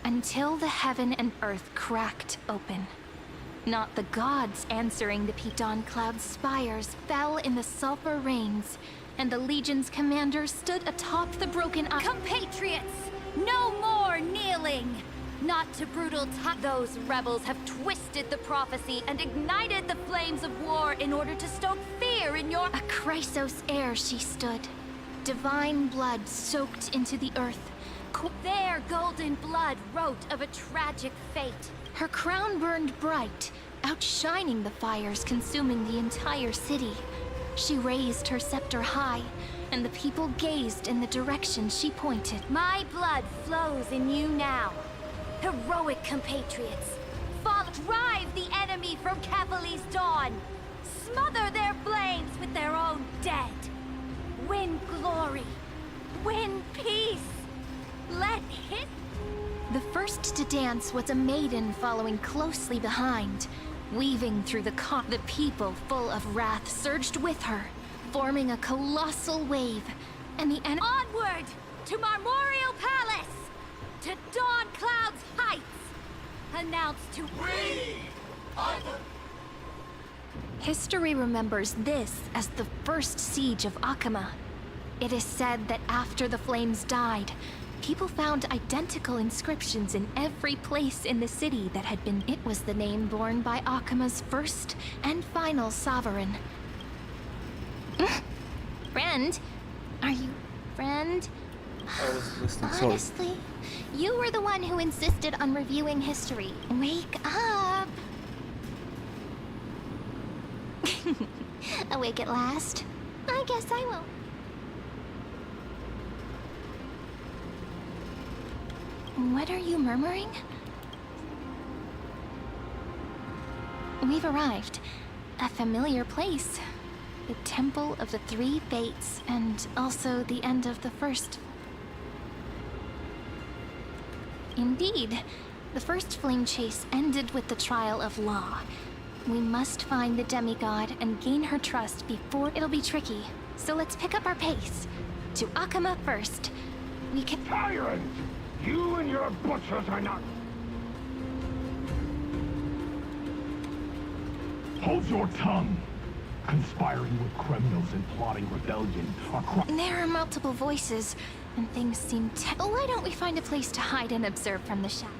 until the heaven and earth cracked open. Not the gods answering the Dawn Cloud's spires fell in the sulfur rains, and the Legion's commander stood atop the broken eye. Compatriots, no more kneeling! Not to brutal those rebels have twisted the prophecy and ignited the flames of war in order to stoke fear in your... A Chrysos heir she stood. Divine blood soaked into the earth. Their golden blood wrote of a tragic fate. Her crown burned bright, outshining the fires consuming the entire city. She raised her scepter high, and the people gazed in the direction she pointed. My blood flows in you now. Heroic compatriots, drive the enemy from Kefali's dawn. Smother their flames with their own dead. Win glory. Win peace. Let hit. The first to dance was a maiden following closely behind. Weaving through the people, full of wrath, surged with her, forming a colossal wave, and the onward to Marmoreal Palace, to Dawn Cloud's heights, announced to History remembers this as the first siege of Akama. It is said that after the flames died, people found identical inscriptions in every place in the city that had been. It was the name borne by Akama's first and final sovereign. Friend? Are you friend? I was listening, sorry. Honestly, you were the one who insisted on reviewing history. Wake up! Awake at last? I guess I will. What are you murmuring? We've arrived. A familiar place. The Temple of the Three Fates, and also the end of the first. Indeed, the first flame chase ended with the trial of Law. We must find the demigod and gain her trust before it'll be tricky. So let's pick up our pace. To Akama first. We can— Tyrant! You and your butchers are not... Hold your tongue! Conspiring with criminals and plotting rebellion are There are multiple voices, and things seem why don't we find a place to hide and observe from the shadows?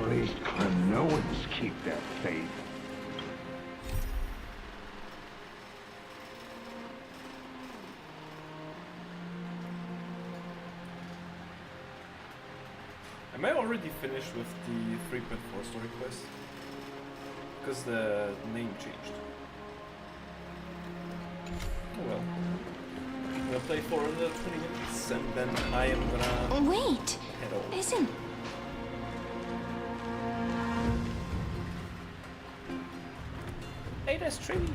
At least Kremnoans keep their faith. Am I already finished with the 3.4 story quest? Because the name changed. Oh well. I'm gonna play for another 20 minutes and then I am gonna Wait! head over. Isn't... Hey, that's Trini.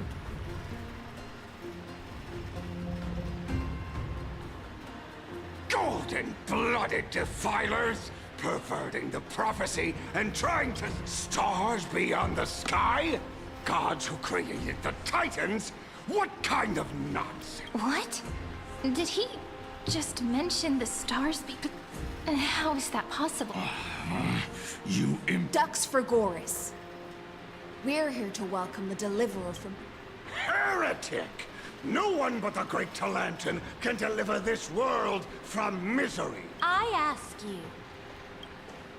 Golden-blooded defilers! Perverting the prophecy and trying to stars beyond the sky? Gods who created the Titans? What kind of nonsense? What? Did he just mention the stars? How is that possible? You Ducks for Goris. We're here to welcome the Deliverer from... heretic! No one but the great Talantan can deliver this world from misery. I ask you,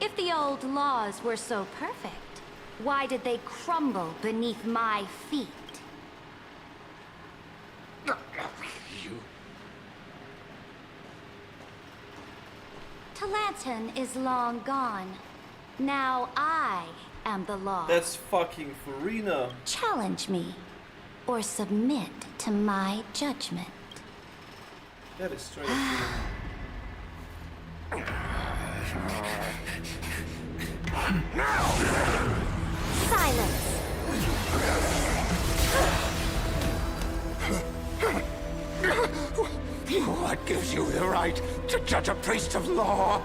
if the old laws were so perfect, why did they crumble beneath my feet? You... Talantan is long gone. Now I am the law. That's fucking Farina. Challenge me, or submit to my judgment. That is straight Silence! What gives you the right to judge a priest of law?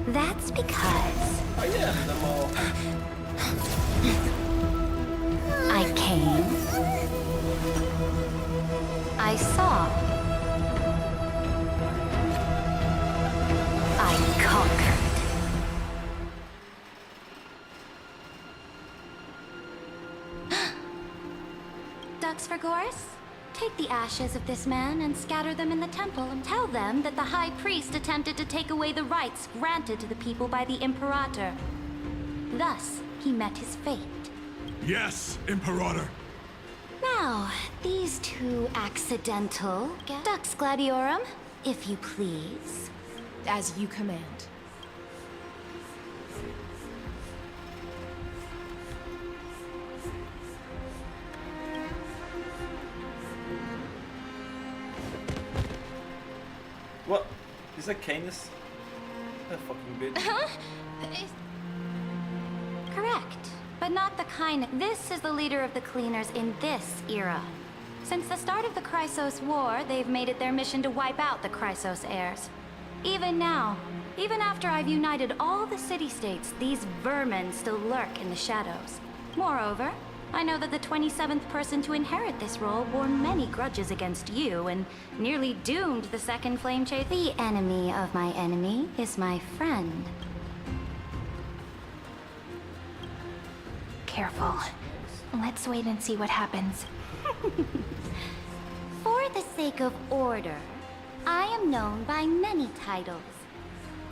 That's because I came, I saw, I conquered. Ducks for Goris? Take the ashes of this man and scatter them in the temple and tell them that the High Priest attempted to take away the rights granted to the people by the Imperator. Thus, he met his fate. Yes, Imperator. Now, these two accidental Dux Gladiorum, if you please. As you command. What? Is that Canis? That fucking bitch. Huh? Correct, but not the kind. This is the leader of the Cleaners in this era. Since the start of the Chrysos War, they've made it their mission to wipe out the Chrysos heirs. Even now, even after I've united all the city-states, these vermin still lurk in the shadows. Moreover, I know that the 27th person to inherit this role bore many grudges against you and nearly doomed the second Flame Chase. The enemy of my enemy is my friend. Careful. Let's wait and see what happens. For the sake of order, I am known by many titles.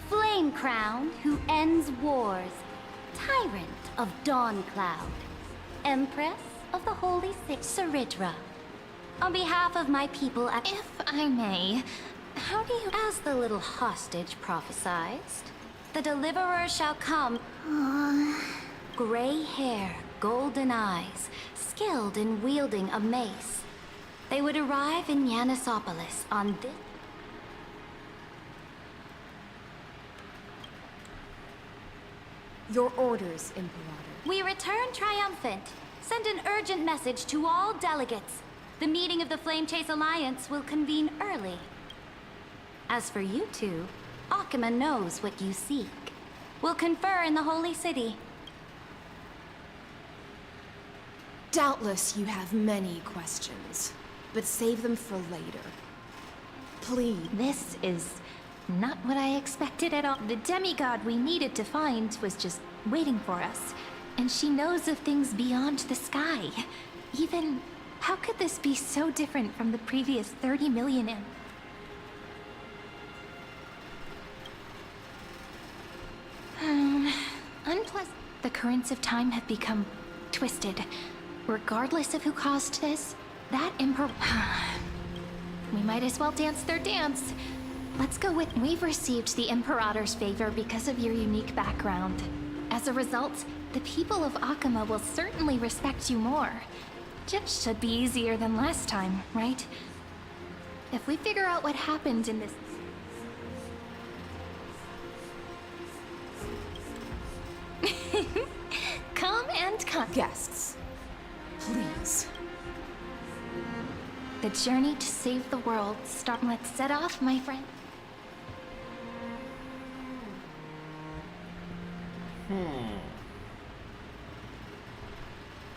Flame Crown, who ends wars. Tyrant of Dawn Cloud. Empress of the Holy Six, Saridra. On behalf of my people, If I may, how do you... As the little hostage prophesied, the Deliverer shall come. Gray hair, golden eyes, skilled in wielding a mace. They would arrive in Yanisopolis on this... Your orders, Imperator. We return triumphant. Send an urgent message to all delegates. The meeting of the Flame Chase Alliance will convene early. As for you two, Akima knows what you seek. We'll confer in the Holy City. Doubtless you have many questions, but save them for later. Please. This is not what I expected at all. The demigod we needed to find was just waiting for us. And she knows of things beyond the sky. Even, how could this be so different from the previous 30 million currents of time have become twisted. Regardless of who caused this, that Emperor... We might as well dance their dance. Let's go with... We've received the Imperator's favor because of your unique background. As a result, the people of Akama will certainly respect you more. Just should be easier than last time, right? If we figure out what happened in this... Come and come. Guests, please. The journey to save the world start. Let's set off, my friend.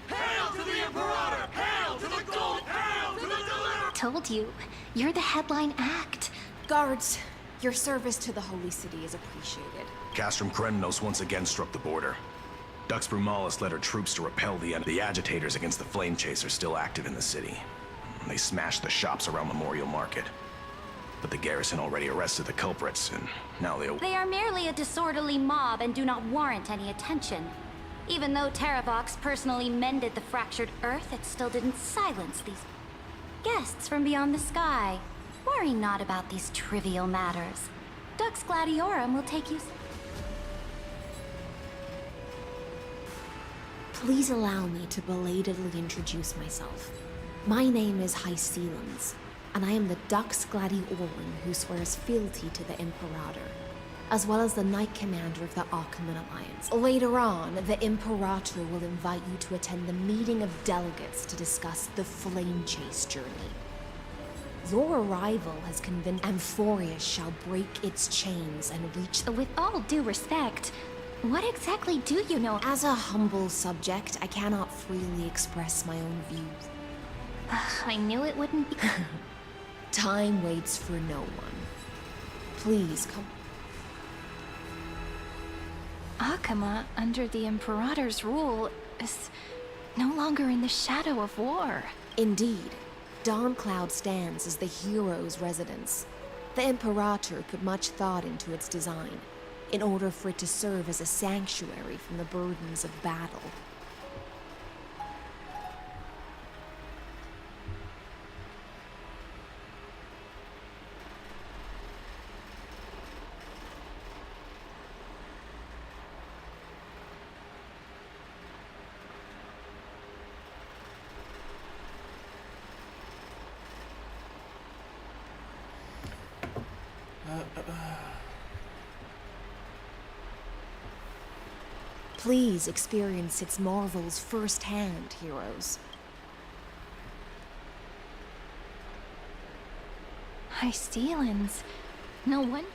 Hail to the Imperator! Hail to the gold! Hail to the deliverer! Told you, you're the headline act. Guards, your service to the Holy City is appreciated. Castrum Kremenos once again struck the border. Dux Brumalis led her troops to repel the agitators against the Flame Chasers still active in the city. They smashed the shops around Memorial Market. But the garrison already arrested the culprits, and now They are merely a disorderly mob and do not warrant any attention. Even though Terravox personally mended the fractured earth, it still didn't silence these guests from beyond the sky. Worry not about these trivial matters. Dux Gladiorum will take you... Please allow me to belatedly introduce myself. My name is Hyselans, and I am the Dux Gladiorum who swears fealty to the Imperator, as well as the Knight Commander of the Achaemenid Alliance. Later on, the Imperator will invite you to attend the meeting of delegates to discuss the Flame Chase journey. Your arrival has convinced Amphorius shall break its chains and reach... With all due respect, what exactly do you know? As a humble subject, I cannot freely express my own views. I knew it wouldn't be... Time waits for no one. Please come. Akama, under the Imperator's rule, is no longer in the shadow of war. Indeed. Dawncloud stands as the hero's residence. The Imperator put much thought into its design, in order for it to serve as a sanctuary from the burdens of battle. Please experience its marvels firsthand, heroes. Hyselans. No one...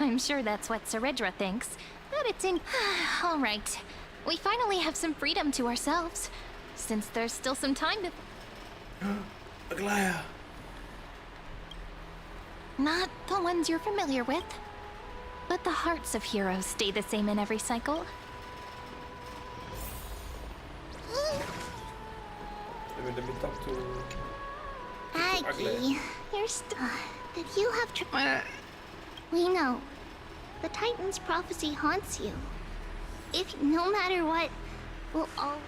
I'm sure that's what Seredra thinks, but it's in... All right. We finally have some freedom to ourselves, since there's still some time to... Aglaya! Not the ones you're familiar with. But the hearts of heroes stay the same in every cycle. Let me talk to... Aggie, you're did you have We know. The Titan's prophecy haunts you. If no matter what, we'll all...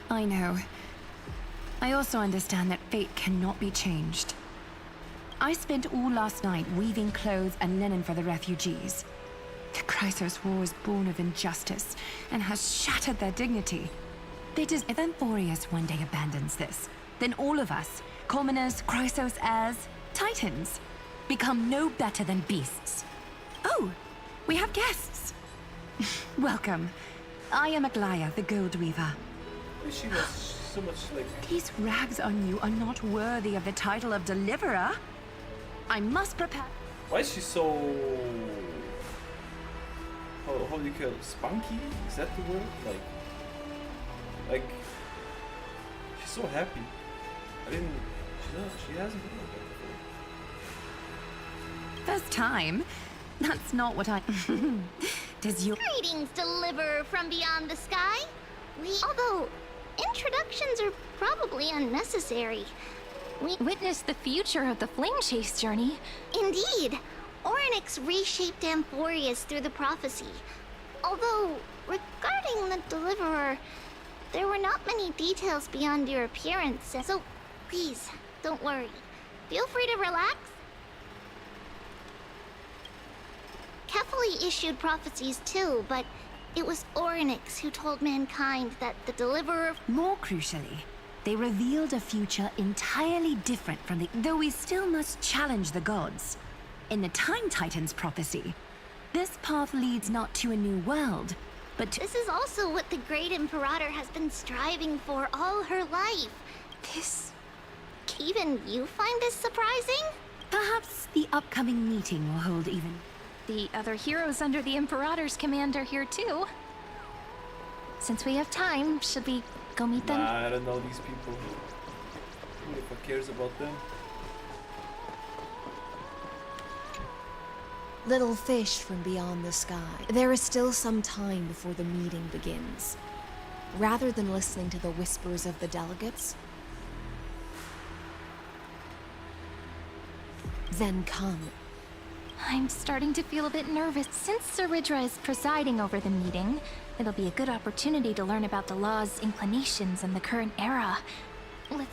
I know. I also understand that fate cannot be changed. I spent all last night weaving clothes and linen for the refugees. The Chrysos War was born of injustice and has shattered their dignity. If Amphorius one day abandons this, then all of us, commoners, Chrysos heirs, Titans, become no better than beasts. Oh, we have guests. Welcome. I am Aglaya, the Gold Weaver. She was so much like... These rags on you are not worthy of the title of Deliverer. I must prepare... Why is she so... How do you call it? Spunky? Is that the word? Like... She's so happy. She hasn't been like that before. First time? That's not what I... Does your... Greetings, Deliverer from beyond the sky. Although, introductions are probably unnecessary. We witnessed the future of the Flame Chase journey. Indeed. Orynyx reshaped Amphorius through the prophecy. Although, regarding the Deliverer, there were not many details beyond your appearance, so please, don't worry. Feel free to relax. Kefali issued prophecies too, but it was Orynyx who told mankind that the Deliverer... More crucially, they revealed a future entirely different from the... Though we still must challenge the gods. In the Time Titan's prophecy, this path leads not to a new world, but to... This is also what the Great Imperator has been striving for all her life. This... Even you find this surprising? Perhaps the upcoming meeting will hold even... The other heroes under the Imperator's command are here too. Since we have time, should we go meet them? Nah, I don't know these people. Who the fuck cares about them? Little fish from beyond the sky. There is still some time before the meeting begins. Rather than listening to the whispers of the delegates, then come. I'm starting to feel a bit nervous. Since Saridra is presiding over the meeting, it'll be a good opportunity to learn about the law's inclinations in the current era. Let's...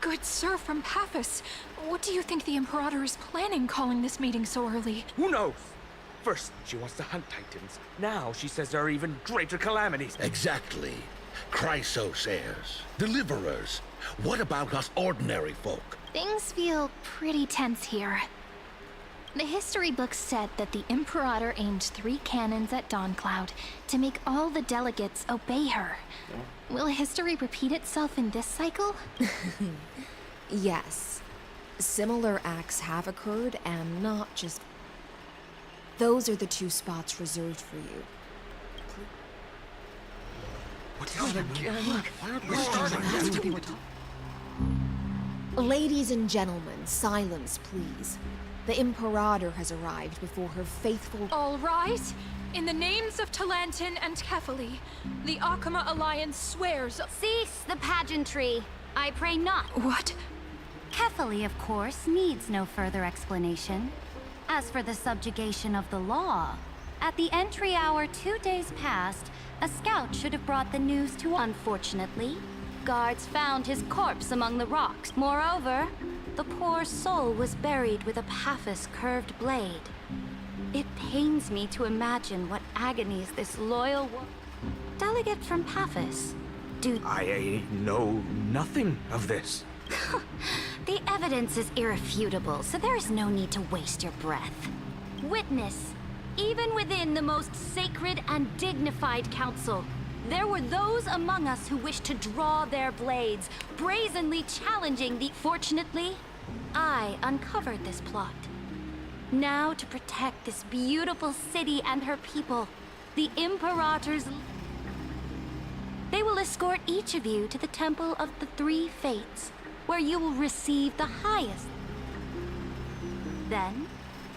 Good sir from Paphos, what do you think the Imperator is planning calling this meeting so early? Who knows? First, she wants to hunt Titans. Now she says there are even greater calamities. Exactly. Chrysos heirs, deliverers. What about us ordinary folk? Things feel pretty tense here. The history books said that the Imperator aimed 3 cannons at Dawncloud to make all the delegates obey her. Will history repeat itself in this cycle? Yes. Similar acts have occurred, and not just... Those are the 2 spots reserved for you. What's again? Ladies and gentlemen, silence, please. The Imperator has arrived before her faithful... All rise. In the names of Talantin and Kefali, the Akama Alliance swears... Cease the pageantry. I pray not. What? Kefali, of course, needs no further explanation. As for the subjugation of the law, at the entry hour 2 days past, a scout should have brought the news to... Unfortunately, guards found his corpse among the rocks. Moreover, the poor soul was buried with a Paphos curved blade. It pains me to imagine what agonies this loyal delegate from Paphos. I know nothing of this. The evidence is irrefutable, so there is no need to waste your breath. Witness, even within the most sacred and dignified council, there were those among us who wished to draw their blades, brazenly challenging the... Fortunately, I uncovered this plot. Now, to protect this beautiful city and her people, the Imperator's... They will escort each of you to the Temple of the 3 Fates, where you will receive the highest. Then,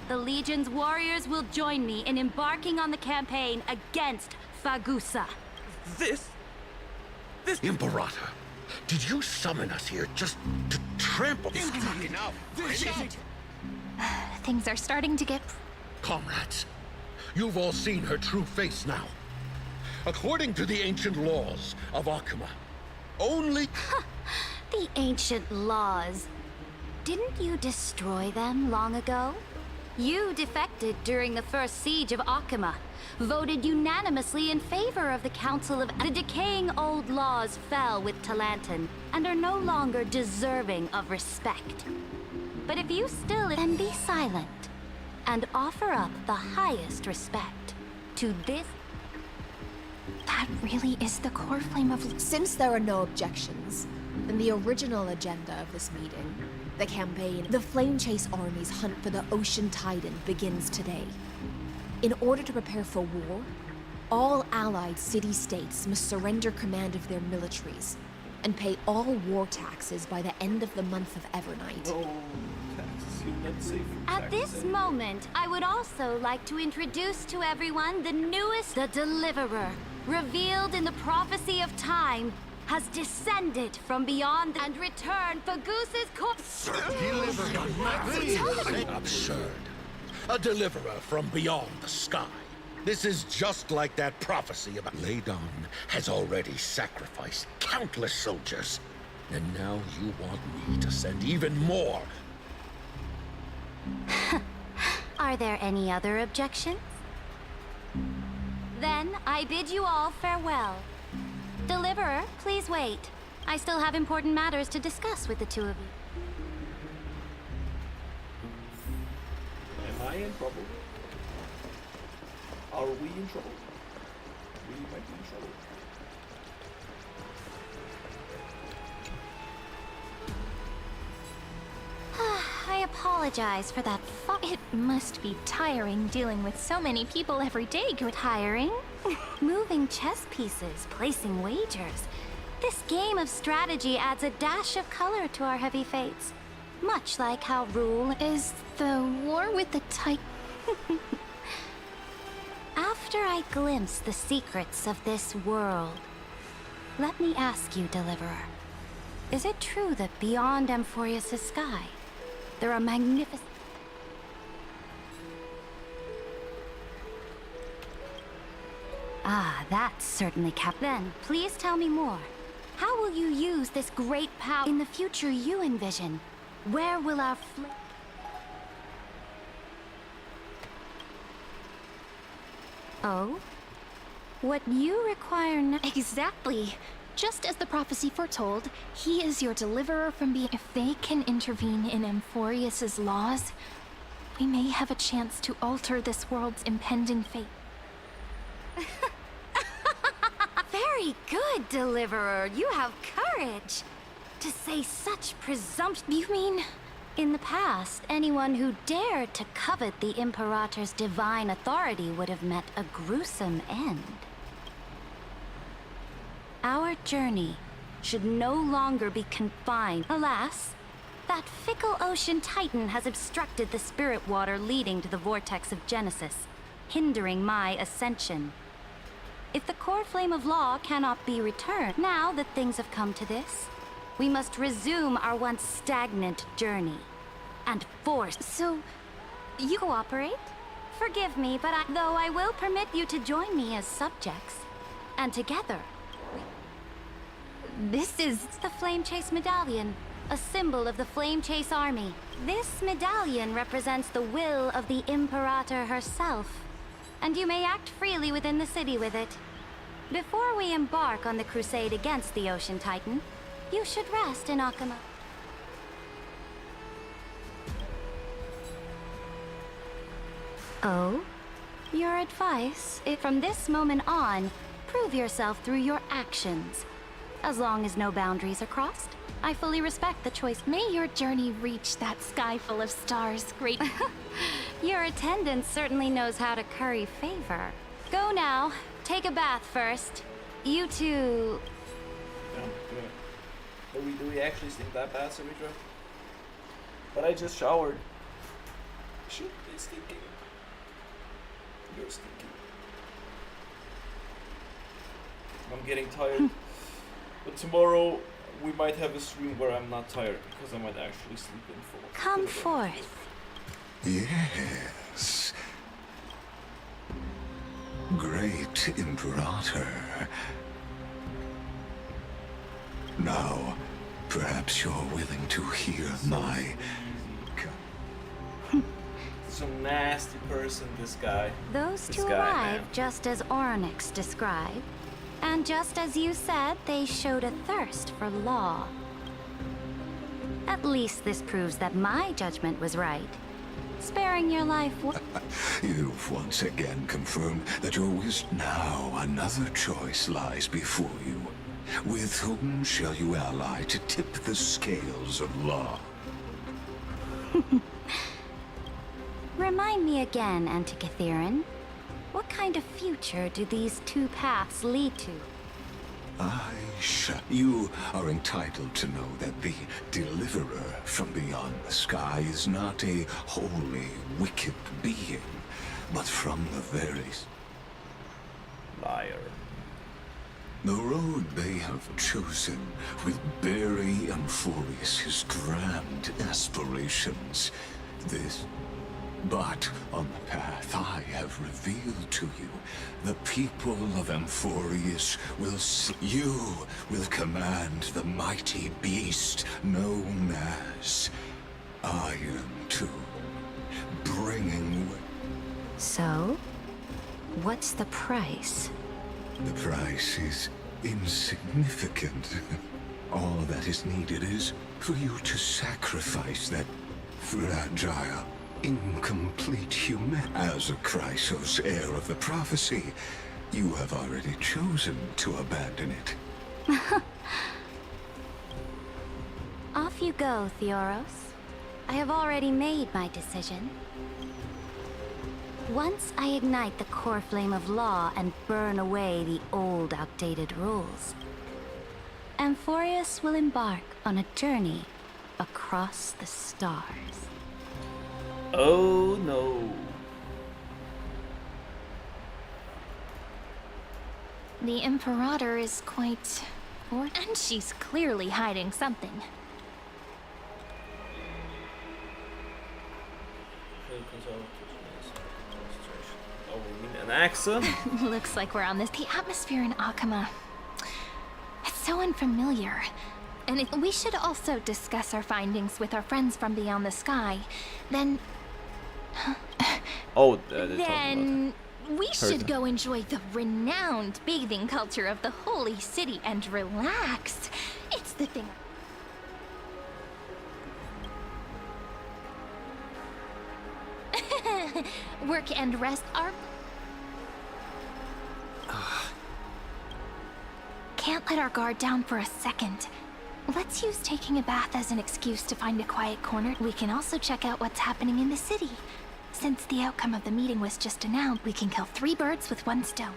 the Legion's warriors will join me in embarking on the campaign against Fagusa. This... Imperator, did you summon us here just to trample... Enough! Things are starting to get... Comrades, you've all seen her true face now. According to the ancient laws of Akama, only... The ancient laws. Didn't you destroy them long ago? You defected during the first siege of Akama, voted unanimously in favor of the Council of... The decaying old laws fell with Talantin, and are no longer deserving of respect. But if you still... Then be silent, and offer up the highest respect to this... That really is the core flame of... Since there are no objections, then the original agenda of this meeting, the campaign, the Flame Chase Army's hunt for the Ocean Titan, begins today. In order to prepare for war, all allied city-states must surrender command of their militaries and pay all war taxes by the end of the month of Evernight. Oh, taxes. You're not safe from At taxes. this moment, I would also like to introduce to everyone the newest, the Deliverer, revealed in the prophecy of time, has descended from beyond and returned for Goose's corpse. Absurd. A deliverer from beyond the sky. This is just like that prophecy about Ladon has already sacrificed countless soldiers. And now you want me to send even more. Are there any other objections? Then I bid you all farewell. Deliverer, please wait. I still have important matters to discuss with the two of you. Am I in trouble? Are we in trouble? We might be in trouble. I apologize for that. It must be tiring dealing with so many people every day. Tiring? Moving chess pieces, placing wagers. This game of strategy adds a dash of color to our heavy fates. Much like how rule is the war with the Titan. After I glimpse the secrets of this world, let me ask you, Deliverer. Is it true that beyond Amphorius' sky, there are magnificent... Ah, that's certainly Then, please tell me more. How will you use this great power in the future you envision? Where will our Oh? What you require now... Exactly. Just as the prophecy foretold, he is your deliverer from being... If they can intervene in Amphorius' laws, we may have a chance to alter this world's impending fate. Very good, Deliverer. You have courage. To say such presumption... You mean... In the past, anyone who dared to covet the Imperator's divine authority would have met a gruesome end. Our journey should no longer be confined. Alas, that fickle ocean titan has obstructed the spirit water leading to the vortex of Genesis, hindering my ascension. If the core flame of law cannot be returned, now that things have come to this, we must resume our once stagnant journey and force. So, you cooperate? Forgive me, but though I will permit you to join me as subjects, and together. This is the Flame Chase Medallion, a symbol of the Flame Chase Army. This medallion represents the will of the Imperator herself, and you may act freely within the city with it. Before we embark on the crusade against the Ocean Titan, you should rest in Akama. Oh? Your advice? From this moment on, prove yourself through your actions. As long as no boundaries are crossed, I fully respect the choice. May your journey reach that sky full of stars, great... Your attendant certainly knows how to curry favor. Go now. Take a bath first. You two... Do we actually stink that bad, Saritra? But I just showered. Should be stinking. You're stinking. I'm getting tired. But tomorrow we might have a stream where I'm not tired because I might actually sleep in full. Come forth. Yes. Great Imperator. Now, perhaps you're willing to hear my... Some nasty person, this guy. Those this two guy, arrived man. just as Oryx described. And just as you said, they showed a thirst for law. At least this proves that my judgment was right. Sparing your life You've once again confirmed that your wisdom... Now another choice lies before you. With whom shall you ally to tip the scales of law? Remind me again, Antikytheron. What kind of future do these two paths lead to? You are entitled to know that the Deliverer from beyond the sky is not a wholly wicked being, but from the very... Liar. The road they have chosen will bury Amphorius' grand aspirations. But on the path I have revealed to you, the people of Amphorius you will command the mighty beast known as Iron 2, bringing... So, what's the price? The price is insignificant. All that is needed is for you to sacrifice that fragile, incomplete human. As a Chrysos, heir of the prophecy, you have already chosen to abandon it. Off you go, Theoros. I have already made my decision. Once I ignite the core flame of law and burn away the old, outdated rules, Amphorius will embark on a journey across the stars. Oh no. The Imperator is quite... and she's clearly hiding something. Oh, we need an accent? Looks like we're on this. The atmosphere in Akama. It's so unfamiliar. And we should also discuss our findings with our friends from beyond the sky. Then... Oh, then we should go enjoy the renowned bathing culture of the holy city and relax. It's the thing. Work and rest are... Can't let our guard down for a second. Let's use taking a bath as an excuse to find a quiet corner. We can also check out what's happening in the city. Since the outcome of the meeting was just announced, we can kill 3 birds with 1 stone.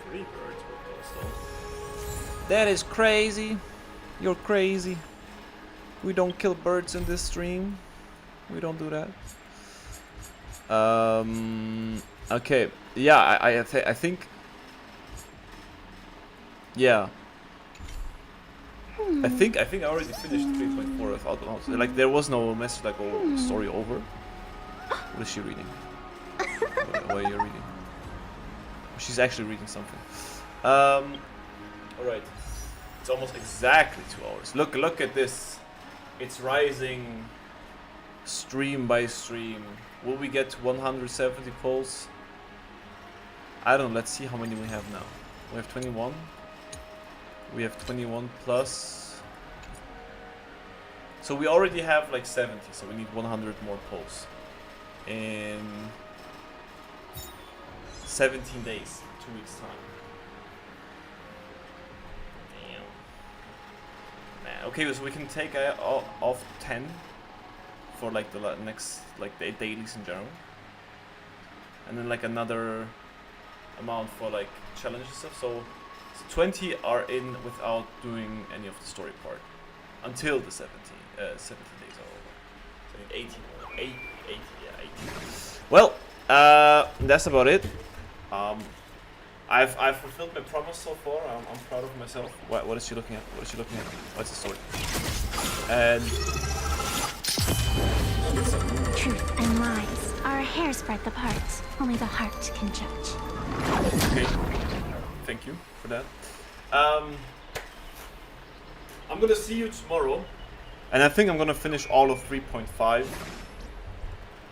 3 birds with 1 stone? That is crazy. You're crazy. We don't kill birds in this stream. We don't do that. Okay. Yeah, I think... Yeah. I think I already finished 3.4 of Outbound. Like, there was no message like, oh, story over. What is she reading? What are you reading? She's actually reading something. Alright. It's almost exactly 2 hours. Look at this. It's rising stream by stream. Will we get to 170 pulls? I don't know. Let's see how many we have now. We have 21. We have 21 plus. So we already have like 70, so we need 100 more pulls. In 17 days, 2 weeks time. Damn. Man, okay, so we can take off 10 for like the next, like the dailies in general. And then like another amount for like challenges and stuff. So 20 are in without doing any of the story part until the 17 days are over. So I need 80 yeah, 80. Well, that's about it. I've fulfilled my promise so far. I'm proud of myself. What is she looking at? What is she looking at? What's the story? And Truth and lies are a hair's breadth apart. Only the heart can judge. Okay. Thank you for that. I'm gonna see you tomorrow, and I think I'm gonna finish all of 3.5,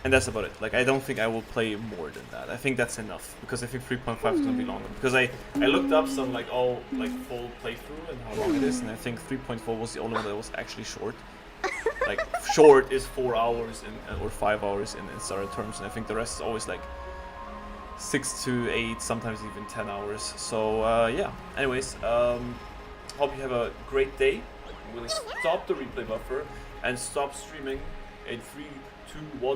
and that's about it. Like, I don't think I will play more than that. I think that's enough, because I think 3.5 is gonna be longer. Because I looked up some like full playthrough and how long it is, and I think 3.4 was the only one that was actually short. Like, short is 4 hours or 5 hours in starter terms, and I think the rest is always like 6 to 8, sometimes even 10 hours. So yeah. Anyways, hope you have a great day. I'm gonna stop the replay buffer and stop streaming in 3, 2, 1.